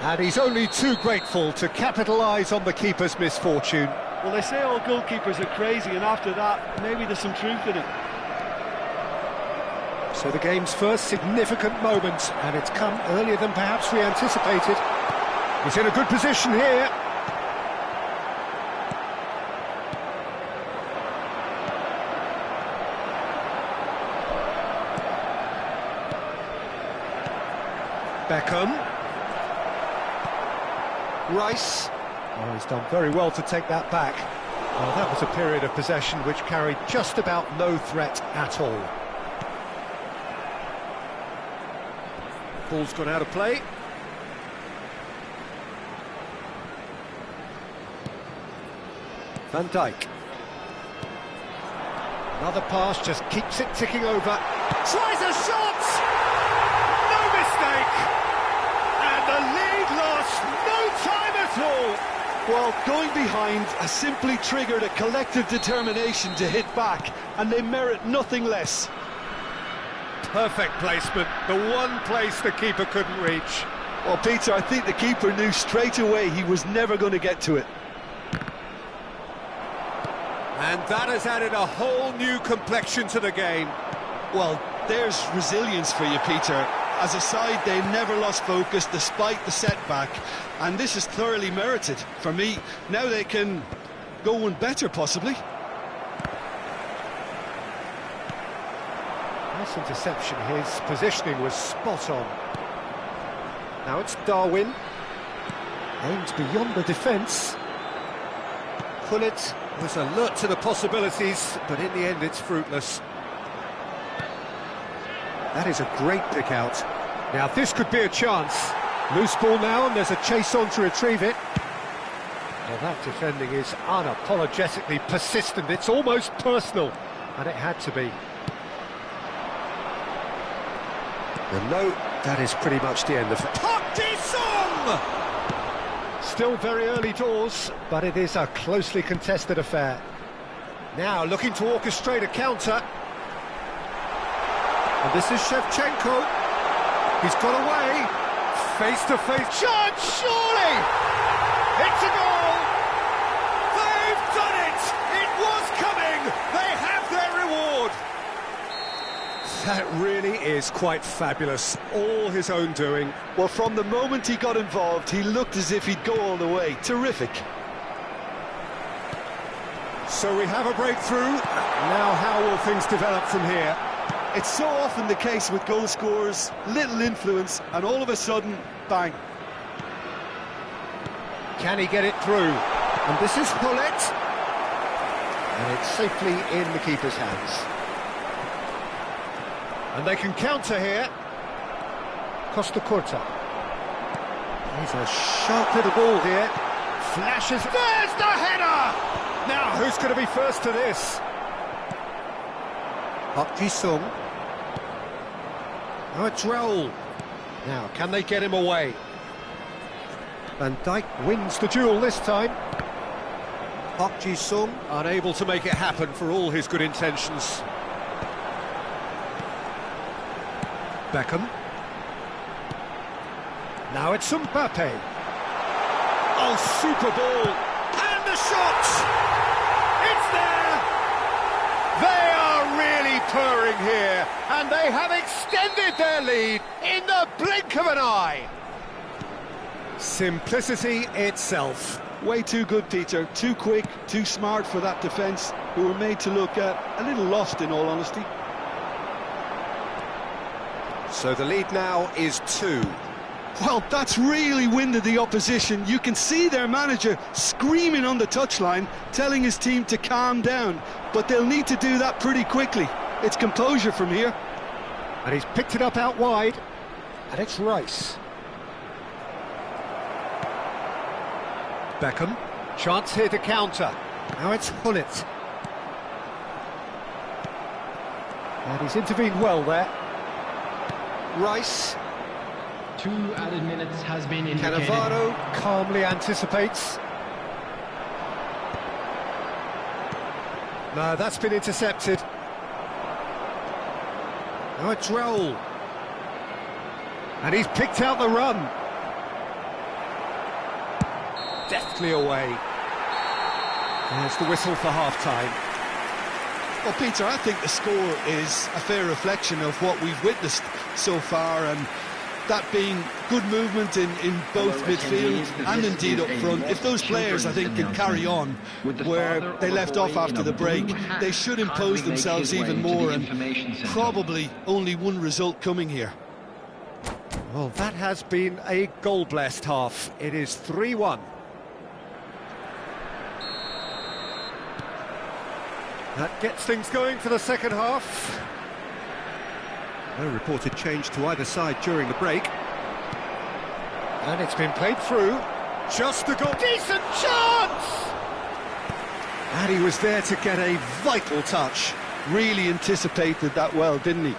Speaker 2: And he's only too grateful to capitalise on the keeper's misfortune.
Speaker 1: Well, they say all goalkeepers are crazy, and after that, maybe there's some truth in it.
Speaker 2: So the game's first significant moment, and it's come earlier than perhaps we anticipated. He's in a good position here. Beckham. Rice. Oh, he's done very well to take that back. Well, that was a period of possession which carried just about no threat at all.
Speaker 4: Ball's gone out of play.
Speaker 2: Van Dijk. Another pass, just keeps it ticking over.
Speaker 4: Tries a shot! No mistake! And the lead lost no time at all!
Speaker 1: Well, going behind has simply triggered a collective determination to hit back, and they merit nothing less.
Speaker 4: Perfect placement, the one place the keeper couldn't reach.
Speaker 1: Well, Peter, I think the keeper knew straight away he was never going to get to it.
Speaker 4: And that has added a whole new complexion to the game.
Speaker 1: Well, there's resilience for you, Peter. As a side, they never lost focus despite the setback, and this is thoroughly merited. For me, now they can go one better, possibly.
Speaker 2: Nice interception, his positioning was spot on. Now it's Darwin. Aims beyond the defence.
Speaker 4: Pullet was alert to the possibilities, but in the end it's fruitless.
Speaker 2: That is a great pick out. Now this could be a chance. Loose ball now, and there's a chase on to retrieve it. Well, that defending is unapologetically persistent. It's almost personal, and it had to be. And no, that is pretty much the end of it.
Speaker 4: Park Ji-sung!
Speaker 2: Still very early doors, but it is a closely contested affair. Now looking to orchestrate a counter. And this is Shevchenko. He's got away. Face-to-face chance, surely! It's a goal!
Speaker 4: They've done it! It was coming! They have their reward!
Speaker 2: That really is quite fabulous. All his own doing.
Speaker 1: Well, from the moment he got involved, he looked as if he'd go all the way. Terrific.
Speaker 2: So we have a breakthrough. Now how will things develop from here?
Speaker 1: It's so often the case with goal scorers, little influence, and all of a sudden, bang.
Speaker 2: Can he get it through? And this is Pullet. And it's safely in the keeper's hands. And they can counter here. Costa Curta. He's a sharp little ball here. Flashes. There's the header! Now, who's going to be first to this? Park Ji-sung. Now it's Raul. Now, can they get him away? Van Dijk wins the duel this time. Park Ji-sung
Speaker 4: Unable to make it happen for all his good intentions.
Speaker 2: Beckham. Now it's Mbappe.
Speaker 4: Oh, super ball! And the shot! It's there!
Speaker 2: They are really purring here, and they have extended their lead in the blink of an eye. Simplicity itself.
Speaker 1: Way too good, Peter. Too quick, too smart for that defence, who were made to look a little lost, in all honesty.
Speaker 4: So the lead now is 2.
Speaker 1: Well, that's really winded the opposition. You can see their manager screaming on the touchline, telling his team to calm down. But they'll need to do that pretty quickly. It's composure from here.
Speaker 2: And he's picked it up out wide. And it's Rice. Beckham. Chance here to counter. Now it's Hullet. And he's intervened well there. Rice.
Speaker 3: 2 added minutes has been indicated.
Speaker 2: Cannavaro calmly anticipates. No, that's been intercepted. Now it's Raul. And he's picked out the run. Deftly away. There's the whistle for half-time.
Speaker 1: Well, Peter, I think the score is a fair reflection of what we've witnessed so far, and that being good movement in both midfield and indeed up front. If those players, I think, can carry on where they left off after the break, they should impose themselves even more, and probably only one result coming here.
Speaker 2: Well, that has been a goal-blessed half. It is 3-1. That gets things going for the second half. No reported change to either side during the break. And it's been played through. Just a goal. Decent chance! And he was there to get a vital touch.
Speaker 1: Really anticipated that well, didn't he?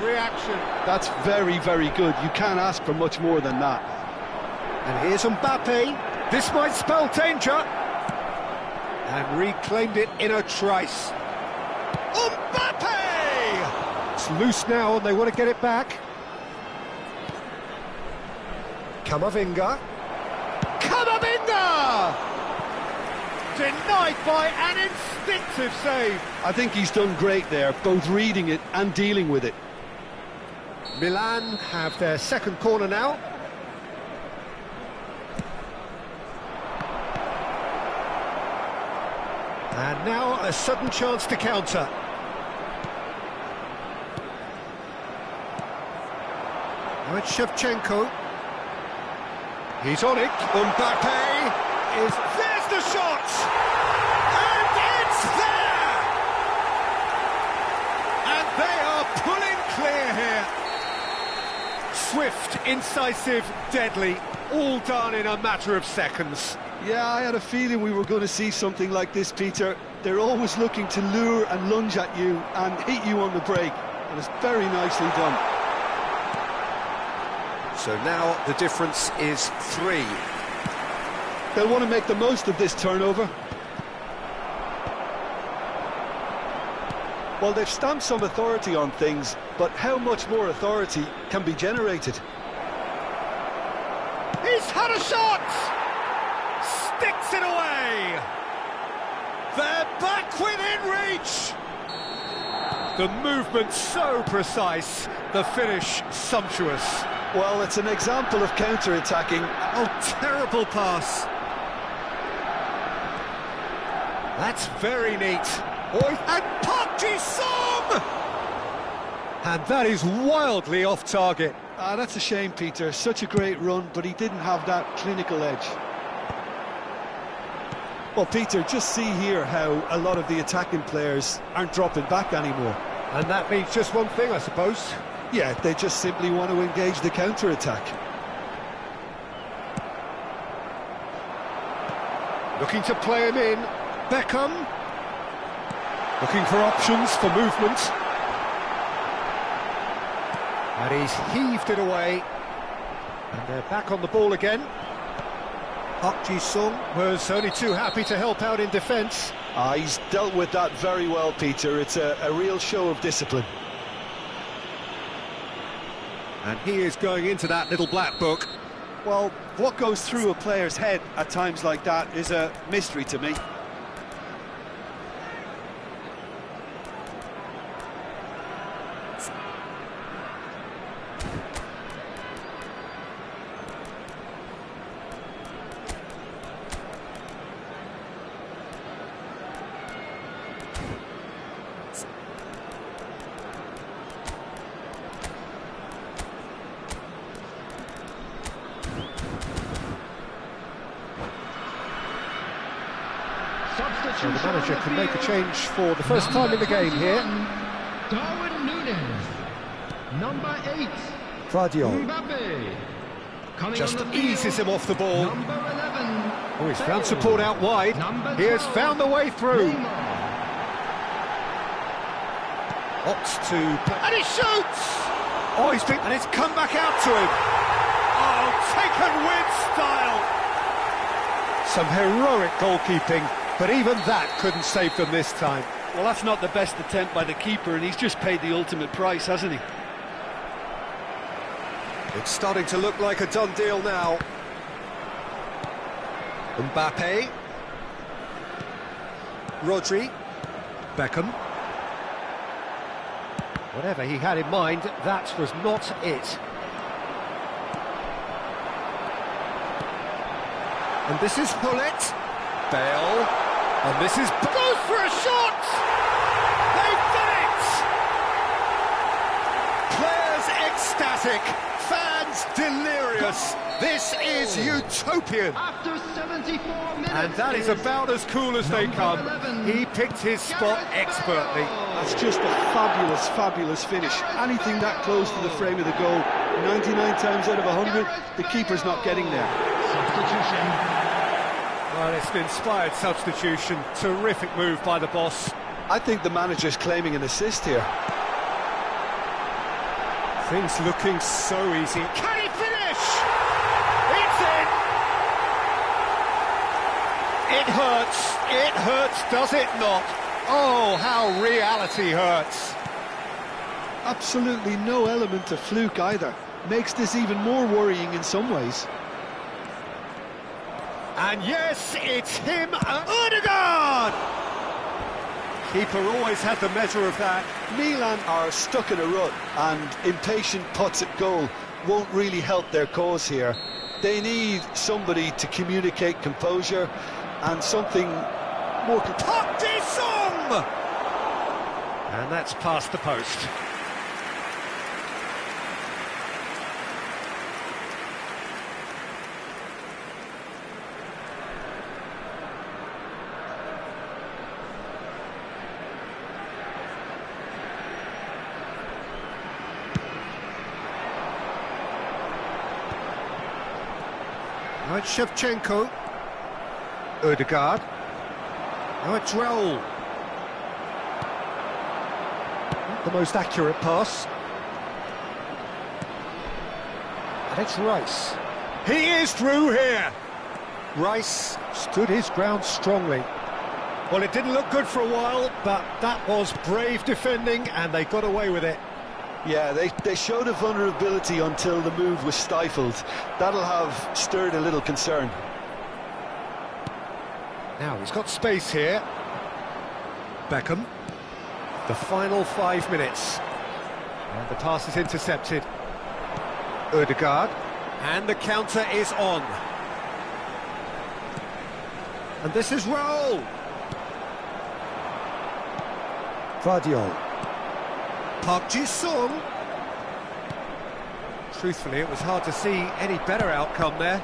Speaker 2: Reaction.
Speaker 1: That's very, very good. You can't ask for much more than that.
Speaker 2: And here's Mbappe. This might spell danger. And reclaimed it in a trice. Mbappe! It's loose now and they want to get it back. Camavinga. Camavinga! Denied by an instinctive save.
Speaker 1: I think he's done great there, both reading it and dealing with it.
Speaker 2: Milan have their second corner now. And now a sudden chance to counter. Now it's Shevchenko. He's on it. Mbappe is... There's the shot! And it's there! And they are pulling clear here. Swift, incisive, deadly, all done in a matter of seconds.
Speaker 1: Yeah, I had a feeling we were going to see something like this, Peter. They're always looking to lure and lunge at you and hit you on the break, and it's very nicely done.
Speaker 2: So now the difference is 3.
Speaker 1: They'll want to make the most of this turnover. Well, they've stamped some authority on things, but how much more authority can be generated?
Speaker 2: He's had a shot! Sticks it away! They're back within reach! The movement so precise, the finish sumptuous.
Speaker 1: Well, it's an example of counter-attacking.
Speaker 2: Oh, terrible pass. That's very neat. And Park Ji-sung! And that is wildly off target.
Speaker 1: That's a shame, Peter. Such a great run, but he didn't have that clinical edge. Well, Peter, just see here how a lot of the attacking players aren't dropping back anymore.
Speaker 2: And that means just one thing, I suppose.
Speaker 1: Yeah, they just simply want to engage the counter-attack.
Speaker 2: Looking to play him in. Beckham. Looking for options for movement. And he's heaved it away. And they're back on the ball again. Park Ji-sung was only too happy to help out in defence.
Speaker 1: He's dealt with that very well, Peter. It's a real show of discipline.
Speaker 2: And he is going into that little black book.
Speaker 1: Well, what goes through a player's head at times like that is a mystery to me.
Speaker 2: So the manager can make a change for the first time in the game here.
Speaker 3: Darwin Núñez. Number 8.
Speaker 2: Claudio.
Speaker 3: Mbappe. Coming
Speaker 2: Just
Speaker 3: on the field,
Speaker 2: eases him off the ball.
Speaker 3: Number 11.
Speaker 2: Oh, he's found support out wide.
Speaker 3: Number
Speaker 2: He has
Speaker 3: 12,
Speaker 2: found the way through.
Speaker 3: Neymar.
Speaker 2: Opts to... And he shoots! Oh, and it's come back out to him.
Speaker 4: Oh, taken with style.
Speaker 2: Some heroic goalkeeping, but even that couldn't save them this time.
Speaker 1: Well, that's not the best attempt by the keeper, and he's just paid the ultimate price, hasn't he?
Speaker 2: It's starting to look like a done deal now. Mbappe. Rodri. Beckham. Whatever he had in mind, that was not it. And this is Hullet. Bale. And this is...
Speaker 4: Goes for a shot! They've done it! Players ecstatic, fans delirious. This is utopian.
Speaker 3: After 74 minutes.
Speaker 2: And that is about as cool as they come.
Speaker 3: 11.
Speaker 2: He picked his spot expertly.
Speaker 1: That's just a fabulous, fabulous finish. Anything that close to the frame of the goal, 99 times out of 100, the keeper's not getting there.
Speaker 3: Substitution.
Speaker 2: Well, it's an inspired substitution. Terrific move by the boss.
Speaker 1: I think the manager's claiming an assist here.
Speaker 2: Things looking so easy.
Speaker 4: Can he finish? It's in!
Speaker 2: It hurts. It hurts, does it not? Oh, how reality hurts.
Speaker 1: Absolutely no element of fluke either. Makes this even more worrying in some ways.
Speaker 2: And yes, it's him, Ødegaard! Keeper always had the measure of that.
Speaker 1: Milan are stuck in a rut, and impatient putts at goal won't really help their cause here. They need somebody to communicate composure and something more...
Speaker 2: Park Ji-sung! And that's past the post. Now it's Shevchenko. Ødegaard. Now it's Raul. The most accurate pass. And it's Rice. He is through here. Rice stood his ground strongly. Well, it didn't look good for a while, but that was brave defending, and they got away with it.
Speaker 1: Yeah, they showed a vulnerability until the move was stifled. That'll have stirred a little concern.
Speaker 2: Now he's got space here. Beckham. The final 5 minutes. And the pass is intercepted. Ødegaard. And the counter is on. And this is Raul. Vardiol. Park Ji-sung. Truthfully, it was hard to see any better outcome there.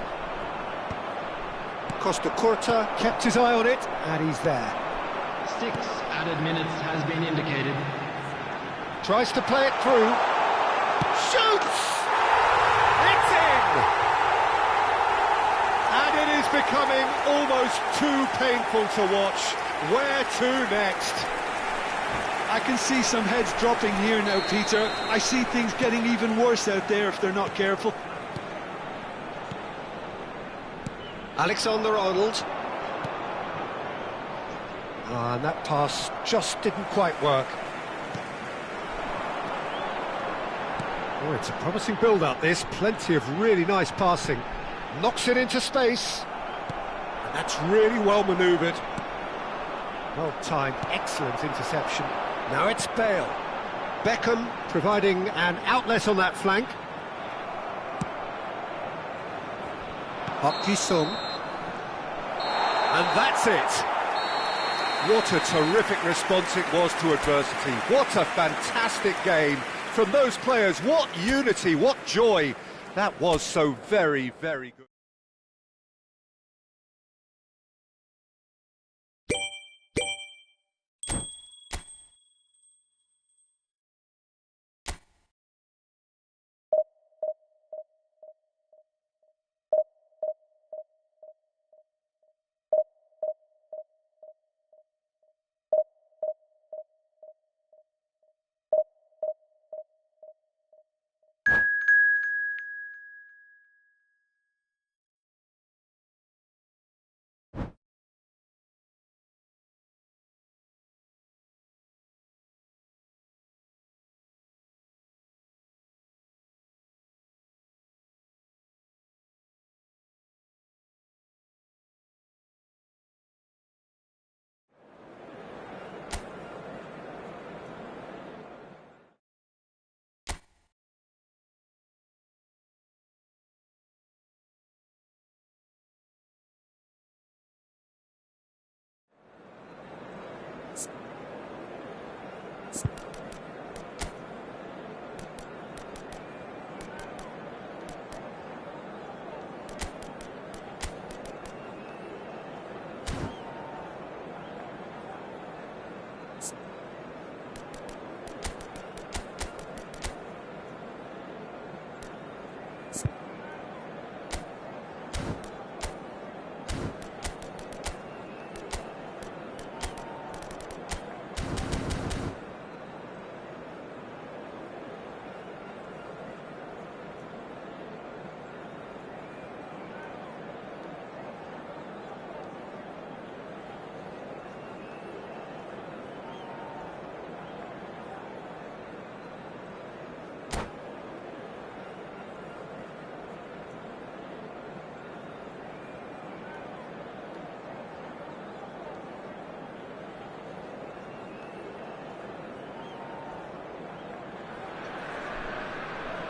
Speaker 2: Costa Curta kept his eye on it, and he's there.
Speaker 3: 6 added minutes has been indicated.
Speaker 2: Tries to play it through.
Speaker 4: Shoots! It's in!
Speaker 2: And it is becoming almost too painful to watch. Where to next?
Speaker 1: I can see some heads dropping here now, Peter. I see things getting even worse out there if they're not careful.
Speaker 2: Alexander-Arnold. And that pass just didn't quite work. Oh, it's a promising build-up, this. Plenty of really nice passing. Knocks it into space. And that's really well manoeuvred. Well-timed, excellent interception. Now it's Bale. Beckham providing an outlet on that flank. Park Ji-sung. And that's it. What a terrific response it was to adversity. What a fantastic game from those players. What unity, what joy. That was so very, very good.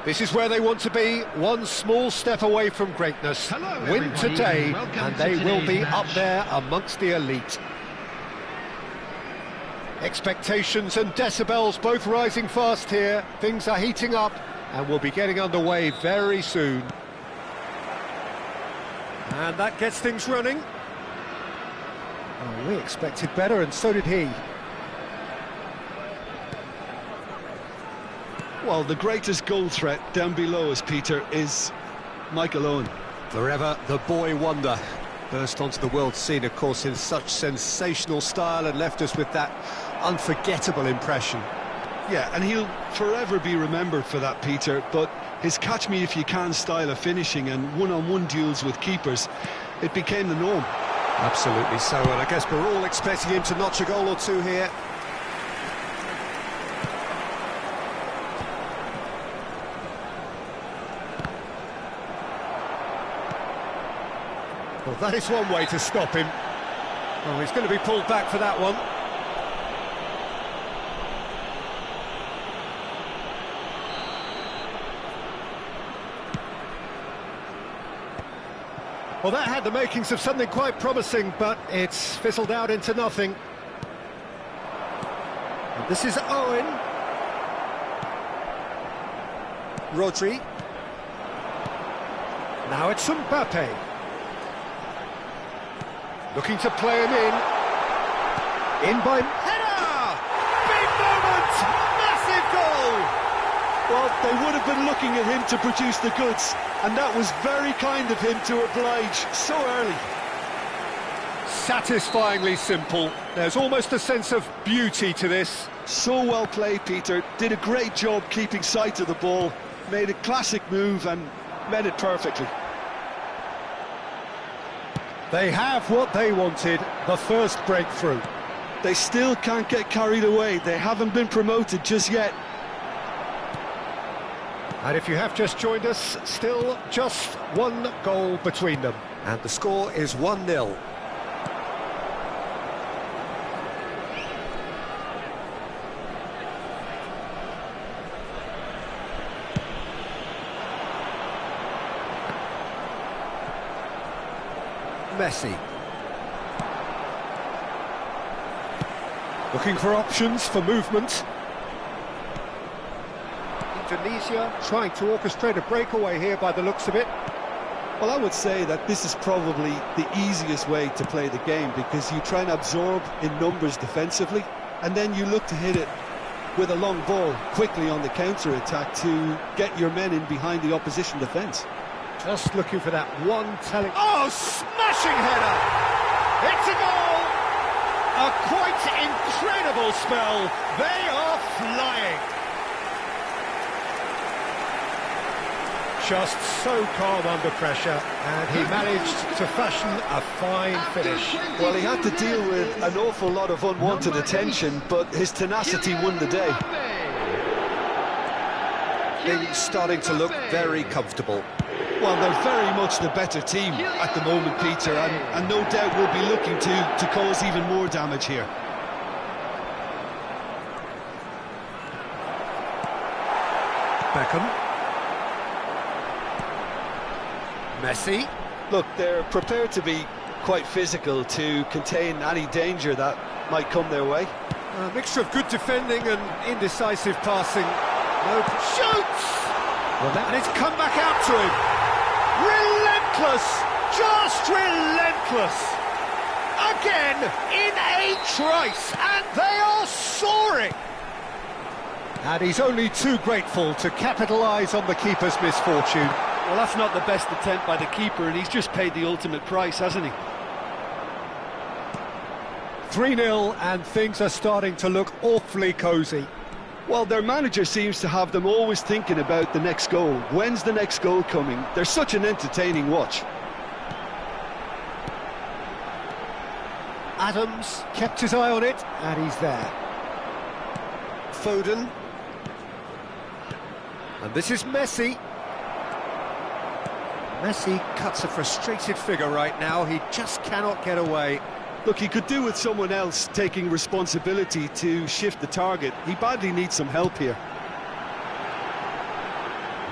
Speaker 2: This is where they want to be, one small step away from greatness.
Speaker 3: Hello,
Speaker 2: Win
Speaker 3: everybody,
Speaker 2: today,
Speaker 3: and welcome
Speaker 2: and
Speaker 3: to
Speaker 2: they will
Speaker 3: today's
Speaker 2: be
Speaker 3: match.
Speaker 2: up there amongst the elite. Expectations and decibels both rising fast here. Things are heating up, and we'll be getting underway very soon. And that gets things running. Oh, we expected better, and so did he.
Speaker 1: Well, the greatest goal threat down below us, Peter, is Michael Owen.
Speaker 2: Forever the boy wonder. Burst onto the world scene, of course, in such sensational style and left us with that unforgettable impression.
Speaker 1: Yeah, and he'll forever be remembered for that, Peter, but his catch-me-if-you-can style of finishing and one-on-one duels with keepers, it became the norm.
Speaker 2: Absolutely so, and I guess we're all expecting him to notch a goal or two here. Well, that is one way to stop him. Oh, he's going to be pulled back for that one. Well, that had the makings of something quite promising, but it's fizzled out into nothing. And this is Owen. Rodri. Now it's Mbappe. Looking to play him in. In by... Header! Big moment! Massive goal!
Speaker 1: Well, they would have been looking at him to produce the goods, and that was very kind of him to oblige so early.
Speaker 2: Satisfyingly simple. There's almost a sense of beauty to this.
Speaker 1: So well played, Peter. Did a great job keeping sight of the ball, made a classic move and met it perfectly.
Speaker 2: They have what they wanted, the first breakthrough.
Speaker 1: They still can't get carried away. They haven't been promoted just yet.
Speaker 2: And if you have just joined us, still just one goal between them. And the score is 1-0. Messi. Looking for options for movement. Indonesia trying to orchestrate a breakaway here by the looks of it.
Speaker 1: Well, I would say that this is probably the easiest way to play the game, because you try and absorb in numbers defensively, and then you look to hit it with a long ball quickly on the counter-attack to get your men in behind the opposition defence.
Speaker 2: Just looking for that one telling... Oh, smashing header! It's a goal! A quite incredible spell. They are flying. Just so calm under pressure, and he managed to fashion a fine finish.
Speaker 1: Well, he had to deal with an awful lot of unwanted attention, but his tenacity won the day.
Speaker 2: Things starting to look very comfortable.
Speaker 1: Well, they're very much the better team at the moment, Peter, and no doubt will be looking to cause even more damage here.
Speaker 2: Beckham. Messi.
Speaker 1: Look, they're prepared to be quite physical to contain any danger that might come their way.
Speaker 2: A mixture of good defending and indecisive passing. No shoots! Well, and it's come back out to him. Relentless! Just relentless! Again, in a trice, and they are soaring! And he's only too grateful to capitalise on the keeper's misfortune.
Speaker 1: Well, that's not the best attempt by the keeper, and he's just paid the ultimate price, hasn't he?
Speaker 2: 3-0, and things are starting to look awfully cosy.
Speaker 1: Well, their manager seems to have them always thinking about the next goal. When's the next goal coming? They're such an entertaining watch.
Speaker 2: Adams kept his eye on it, and he's there. Foden. And this is Messi. Messi cuts a frustrated figure right now. He just cannot get away.
Speaker 1: Look, he could do with someone else taking responsibility to shift the target. He badly needs some help here.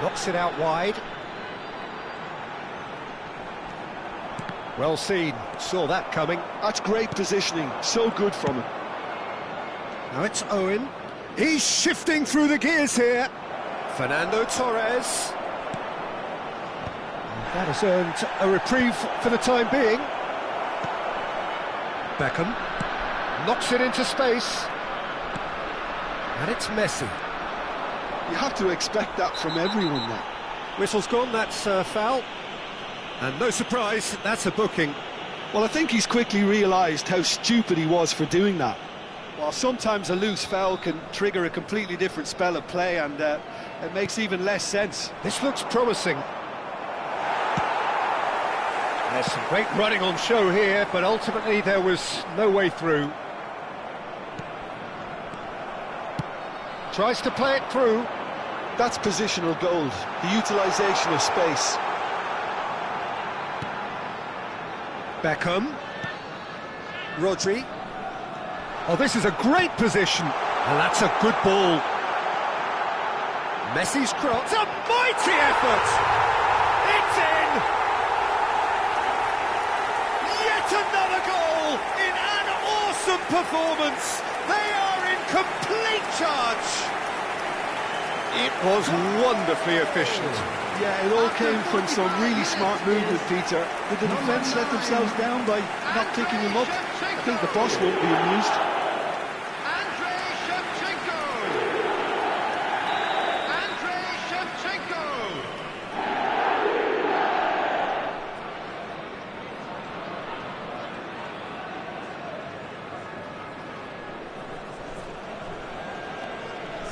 Speaker 2: Knocks it out wide. Well seen, saw that coming.
Speaker 1: That's great positioning, so good from him.
Speaker 2: Now it's Owen. He's shifting through the gears here. Fernando Torres. And that has earned a reprieve for the time being. Beckham knocks it into space. And it's Messi.
Speaker 1: You have to expect that from everyone now.
Speaker 2: Whistle's gone, that's a foul. And no surprise, that's a booking.
Speaker 1: Well, I think he's quickly realised how stupid he was for doing that. While sometimes a loose foul can trigger a completely different spell of play, and it makes even less sense.
Speaker 2: This looks promising. There's some great running on show here, but ultimately there was no way through. Tries to play it through.
Speaker 1: That's positional gold, the utilisation of space.
Speaker 2: Beckham. Rodri. Oh, this is a great position. And that's a good ball. Messi's cross. It's a mighty effort! It's in! Yet another goal in an awesome performance. They are in complete charge. It was wonderfully efficient.
Speaker 1: Yeah, it all came from some really smart movement, Peter. Did the defence let themselves down by not picking him up? I think the boss won't be amused.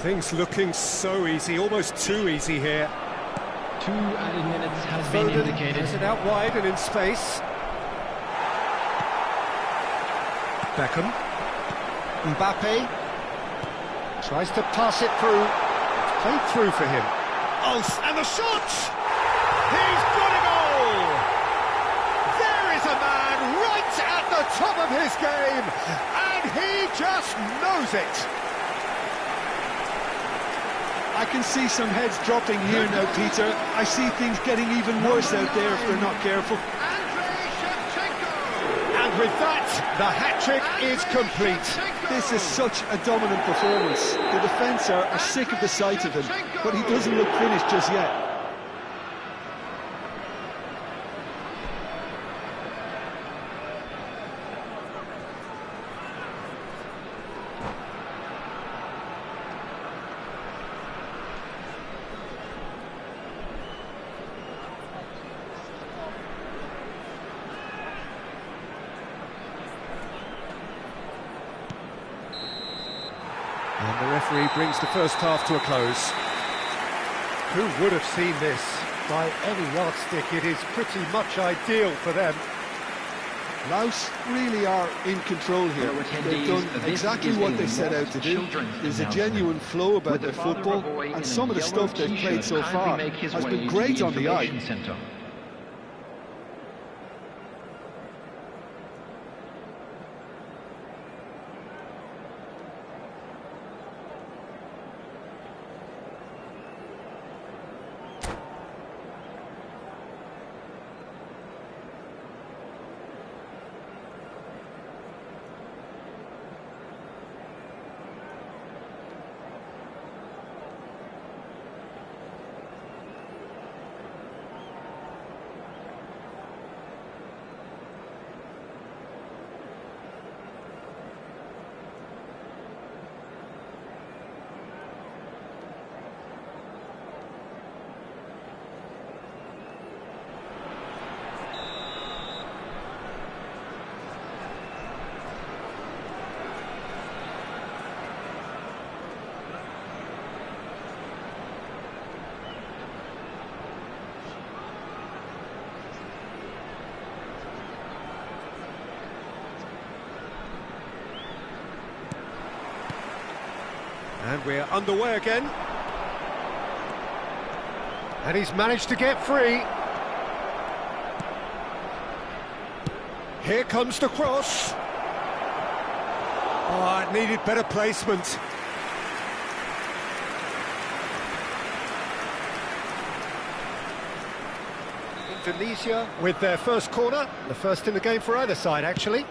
Speaker 2: Things looking so easy, almost too easy here.
Speaker 3: 2 added minutes have been indicated.
Speaker 2: Has it out wide and in space. Beckham. Mbappe. Tries to pass it through. It's played through for him. Oh, and the shot! He's got a goal! There is a man right at the top of his game, and he just knows it.
Speaker 1: I can see some heads dropping here now, Peter. I see things getting even worse out there if they're not careful.
Speaker 2: And with that, the hat-trick is complete.
Speaker 1: This is such a dominant performance. The defence are sick of the sight of him, but he doesn't look finished just yet.
Speaker 2: And the referee brings the first half to a close. Who would have seen this? By any yardstick, it is pretty much ideal for them.
Speaker 1: Laos really are in control here. They've done exactly what they set out to do. There's a genuine flow about their football, and some of the stuff they've played so far has been great on the eye.
Speaker 2: And we're underway again. And he's managed to get free. Here comes the cross. Oh, it needed better placement. Indonesia with their first corner, the first in the game for either side, actually.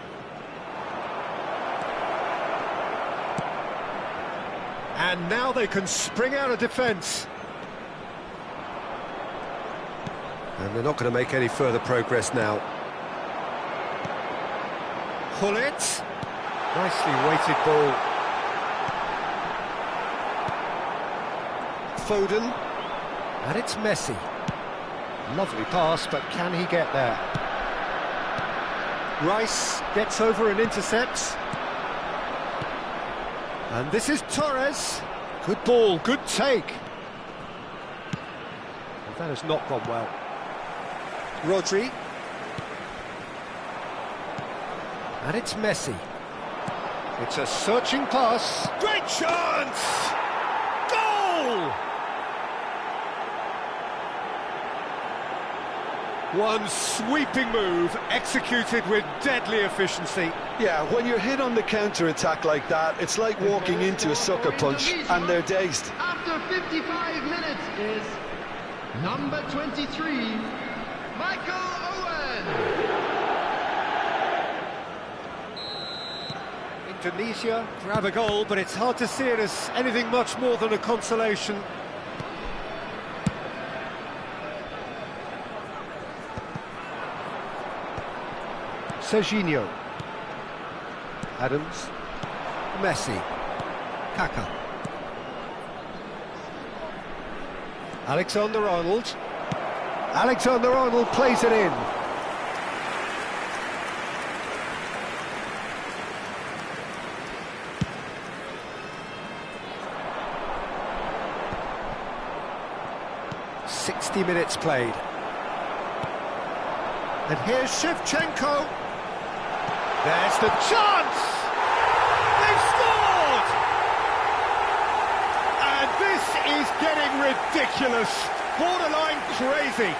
Speaker 2: And now they can spring out of defence. And they're not going to make any further progress now. Hullet. Nicely weighted ball. Foden. And it's Messi. Lovely pass, but can he get there? Rice gets over and intercepts. And this is Torres. Good ball, good take. Well, that has not gone well. Rodri. And it's Messi. It's a searching pass.
Speaker 4: Great chance! Goal!
Speaker 2: One sweeping move, executed with deadly efficiency.
Speaker 1: Yeah, when you're hit on the counter-attack like that, it's like walking into a sucker punch and they're dazed.
Speaker 3: After 55 minutes is number 23, Michael Owen.
Speaker 2: Indonesia grab a goal, but it's hard to see it as anything much more than a consolation. Serginho. Adams. Messi. Kaká. Alexander-Arnold. Alexander-Arnold plays it in. Minutes played. And here's Shevchenko. There's the chance!
Speaker 4: They've scored! And this is getting ridiculous. Borderline crazy.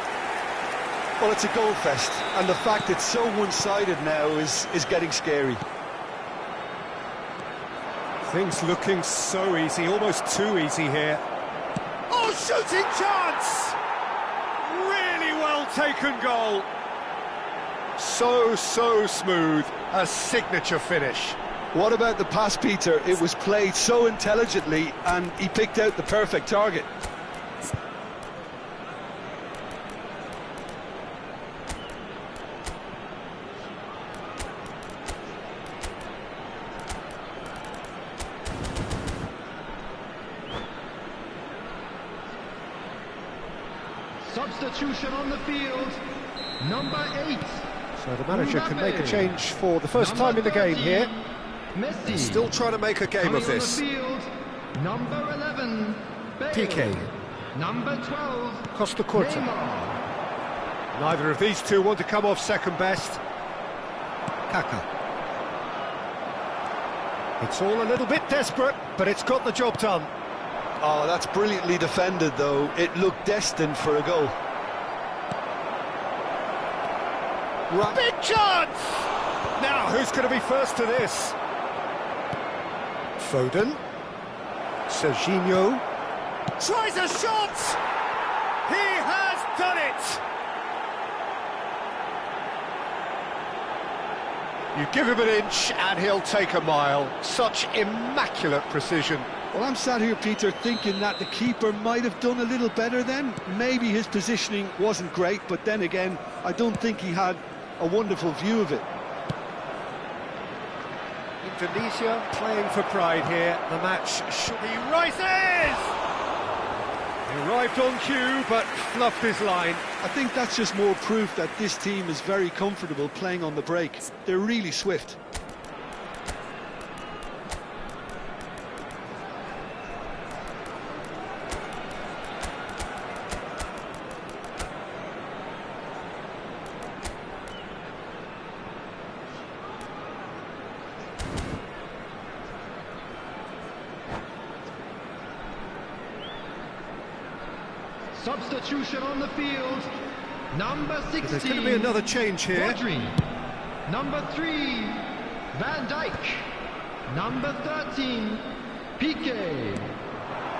Speaker 1: Well, it's a goal fest, and the fact it's so one-sided now is getting scary.
Speaker 2: Things looking so easy, almost too easy here.
Speaker 4: Oh, shooting chance! Really well taken goal.
Speaker 2: So smooth, a signature finish.
Speaker 1: What about the pass, Peter? It was played so intelligently, and he picked out the perfect target.
Speaker 3: Substitution on the field, number 8.
Speaker 2: So the manager can make a change for the first time in the game here.
Speaker 3: Messi.
Speaker 2: Still trying to make a game of this.
Speaker 3: On the field, number 11, Bale.
Speaker 2: Piqué.
Speaker 3: Number 12,
Speaker 2: Costa Curta.
Speaker 3: Neymar.
Speaker 2: Neither of these two want to come off second best. Kaká. It's all a little bit desperate, but it's got the job done.
Speaker 1: Oh, that's brilliantly defended, though. It looked destined for a goal.
Speaker 2: Right.
Speaker 4: Big chance!
Speaker 2: Now, who's going to be first to this? Foden. Serginho.
Speaker 4: Tries a shot! He has done it!
Speaker 2: You give him an inch and he'll take a mile. Such immaculate precision.
Speaker 1: Well, I'm sat here, Peter, thinking that the keeper might have done a little better then. Maybe his positioning wasn't great, but then again, I don't think he had a wonderful view of it.
Speaker 2: Indonesia playing for pride here. The match should be
Speaker 4: Rises!
Speaker 2: He arrived on cue, but fluffed his line.
Speaker 1: I think that's just more proof that this team is very comfortable playing on the break. They're really swift.
Speaker 3: Substitution on the field, number 16.
Speaker 2: There's going to be another change here.
Speaker 3: Rodri. Number 3, Van Dijk. Number 13, Piqué.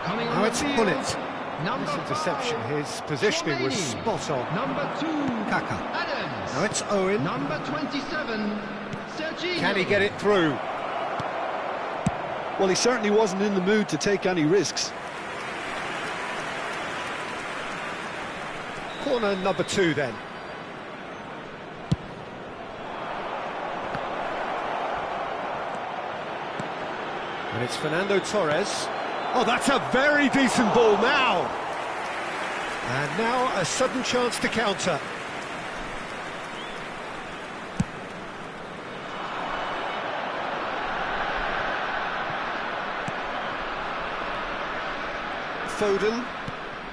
Speaker 3: Coming on
Speaker 2: Now
Speaker 3: the
Speaker 2: it's
Speaker 3: field,
Speaker 2: Hullet.
Speaker 3: Number
Speaker 2: This interception,
Speaker 3: 5,
Speaker 2: his positioning was
Speaker 3: Chouameni.
Speaker 2: spot on.
Speaker 3: Number 2,
Speaker 2: Kaka.
Speaker 3: Adams.
Speaker 2: Now it's Owen.
Speaker 3: Number 27, Serginho.
Speaker 2: Can he get it through?
Speaker 1: Well, he certainly wasn't in the mood to take any risks.
Speaker 2: Corner number 2 then. And it's Fernando Torres. Oh, that's a very decent ball now. And now a sudden chance to counter. Foden.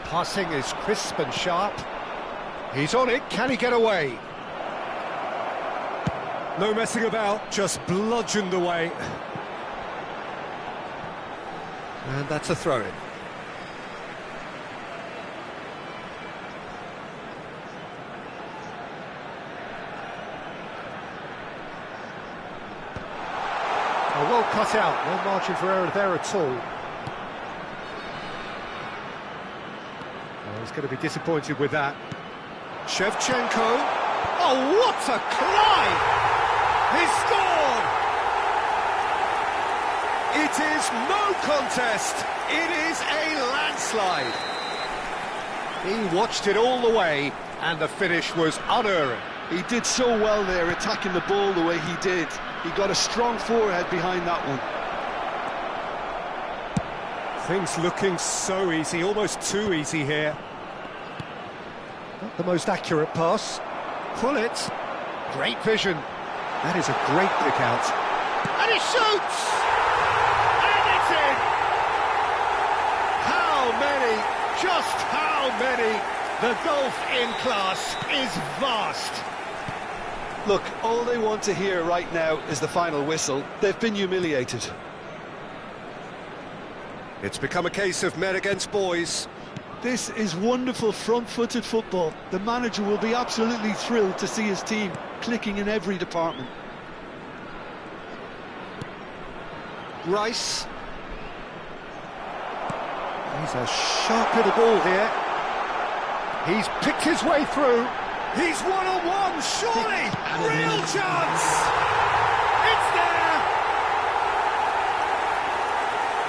Speaker 2: Passing is crisp and sharp. He's on it, can he get away? No messing about, just bludgeoned away. And that's a throw-in. Oh, well cut out, no margin for error there at all. Oh, he's going to be disappointed with that. Shevchenko. Oh, what a climb! He scored! It is no contest. It is a landslide. He watched it all the way, and the finish was unerring.
Speaker 1: He did so well there, attacking the ball the way he did. He got a strong forehead behind that one.
Speaker 2: Things looking so easy, almost too easy here. Not the most accurate pass. Pull it. Great vision. That is a great pick out. And he shoots! And it's in! How many? Just how many? The gulf in class is vast.
Speaker 1: Look, all they want to hear right now is the final whistle. They've been humiliated.
Speaker 2: It's become a case of men against boys.
Speaker 1: This is wonderful front-footed football. The manager will be absolutely thrilled to see his team clicking in every department.
Speaker 2: Rice. He's a sharp little ball here. He's picked his way through. He's one-on-one, surely! Real chance! It's there!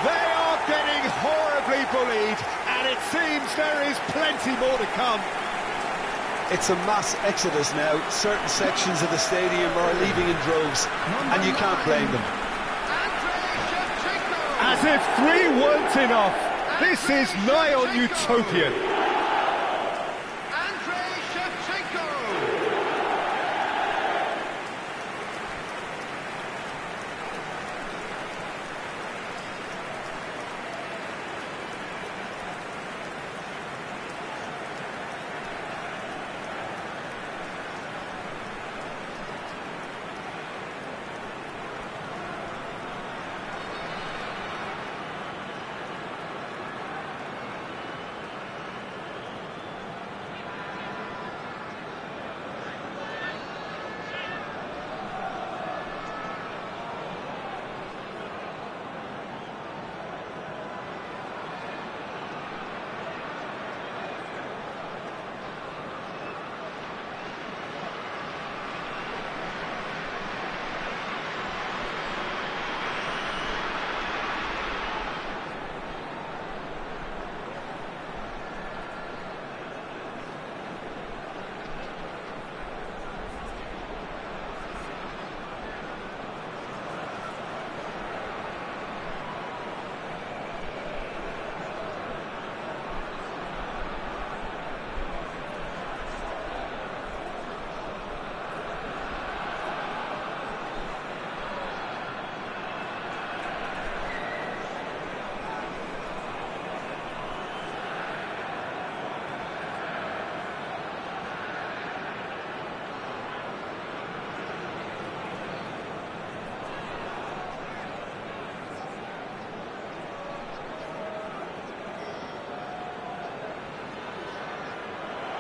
Speaker 2: They are getting horribly bullied, and it seems there is plenty more to come.
Speaker 1: It's a mass exodus now. Certain sections of the stadium are leaving in droves, and you can't blame them.
Speaker 2: As if 3 weren't enough, this is nigh on utopian.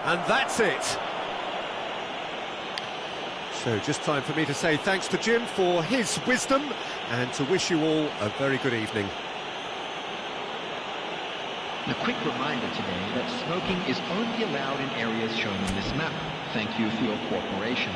Speaker 2: And that's it. So just time for me to say thanks to Jim for his wisdom and to wish you all a very good evening.
Speaker 5: A quick reminder today that smoking is only allowed in areas shown on this map. Thank you for your cooperation.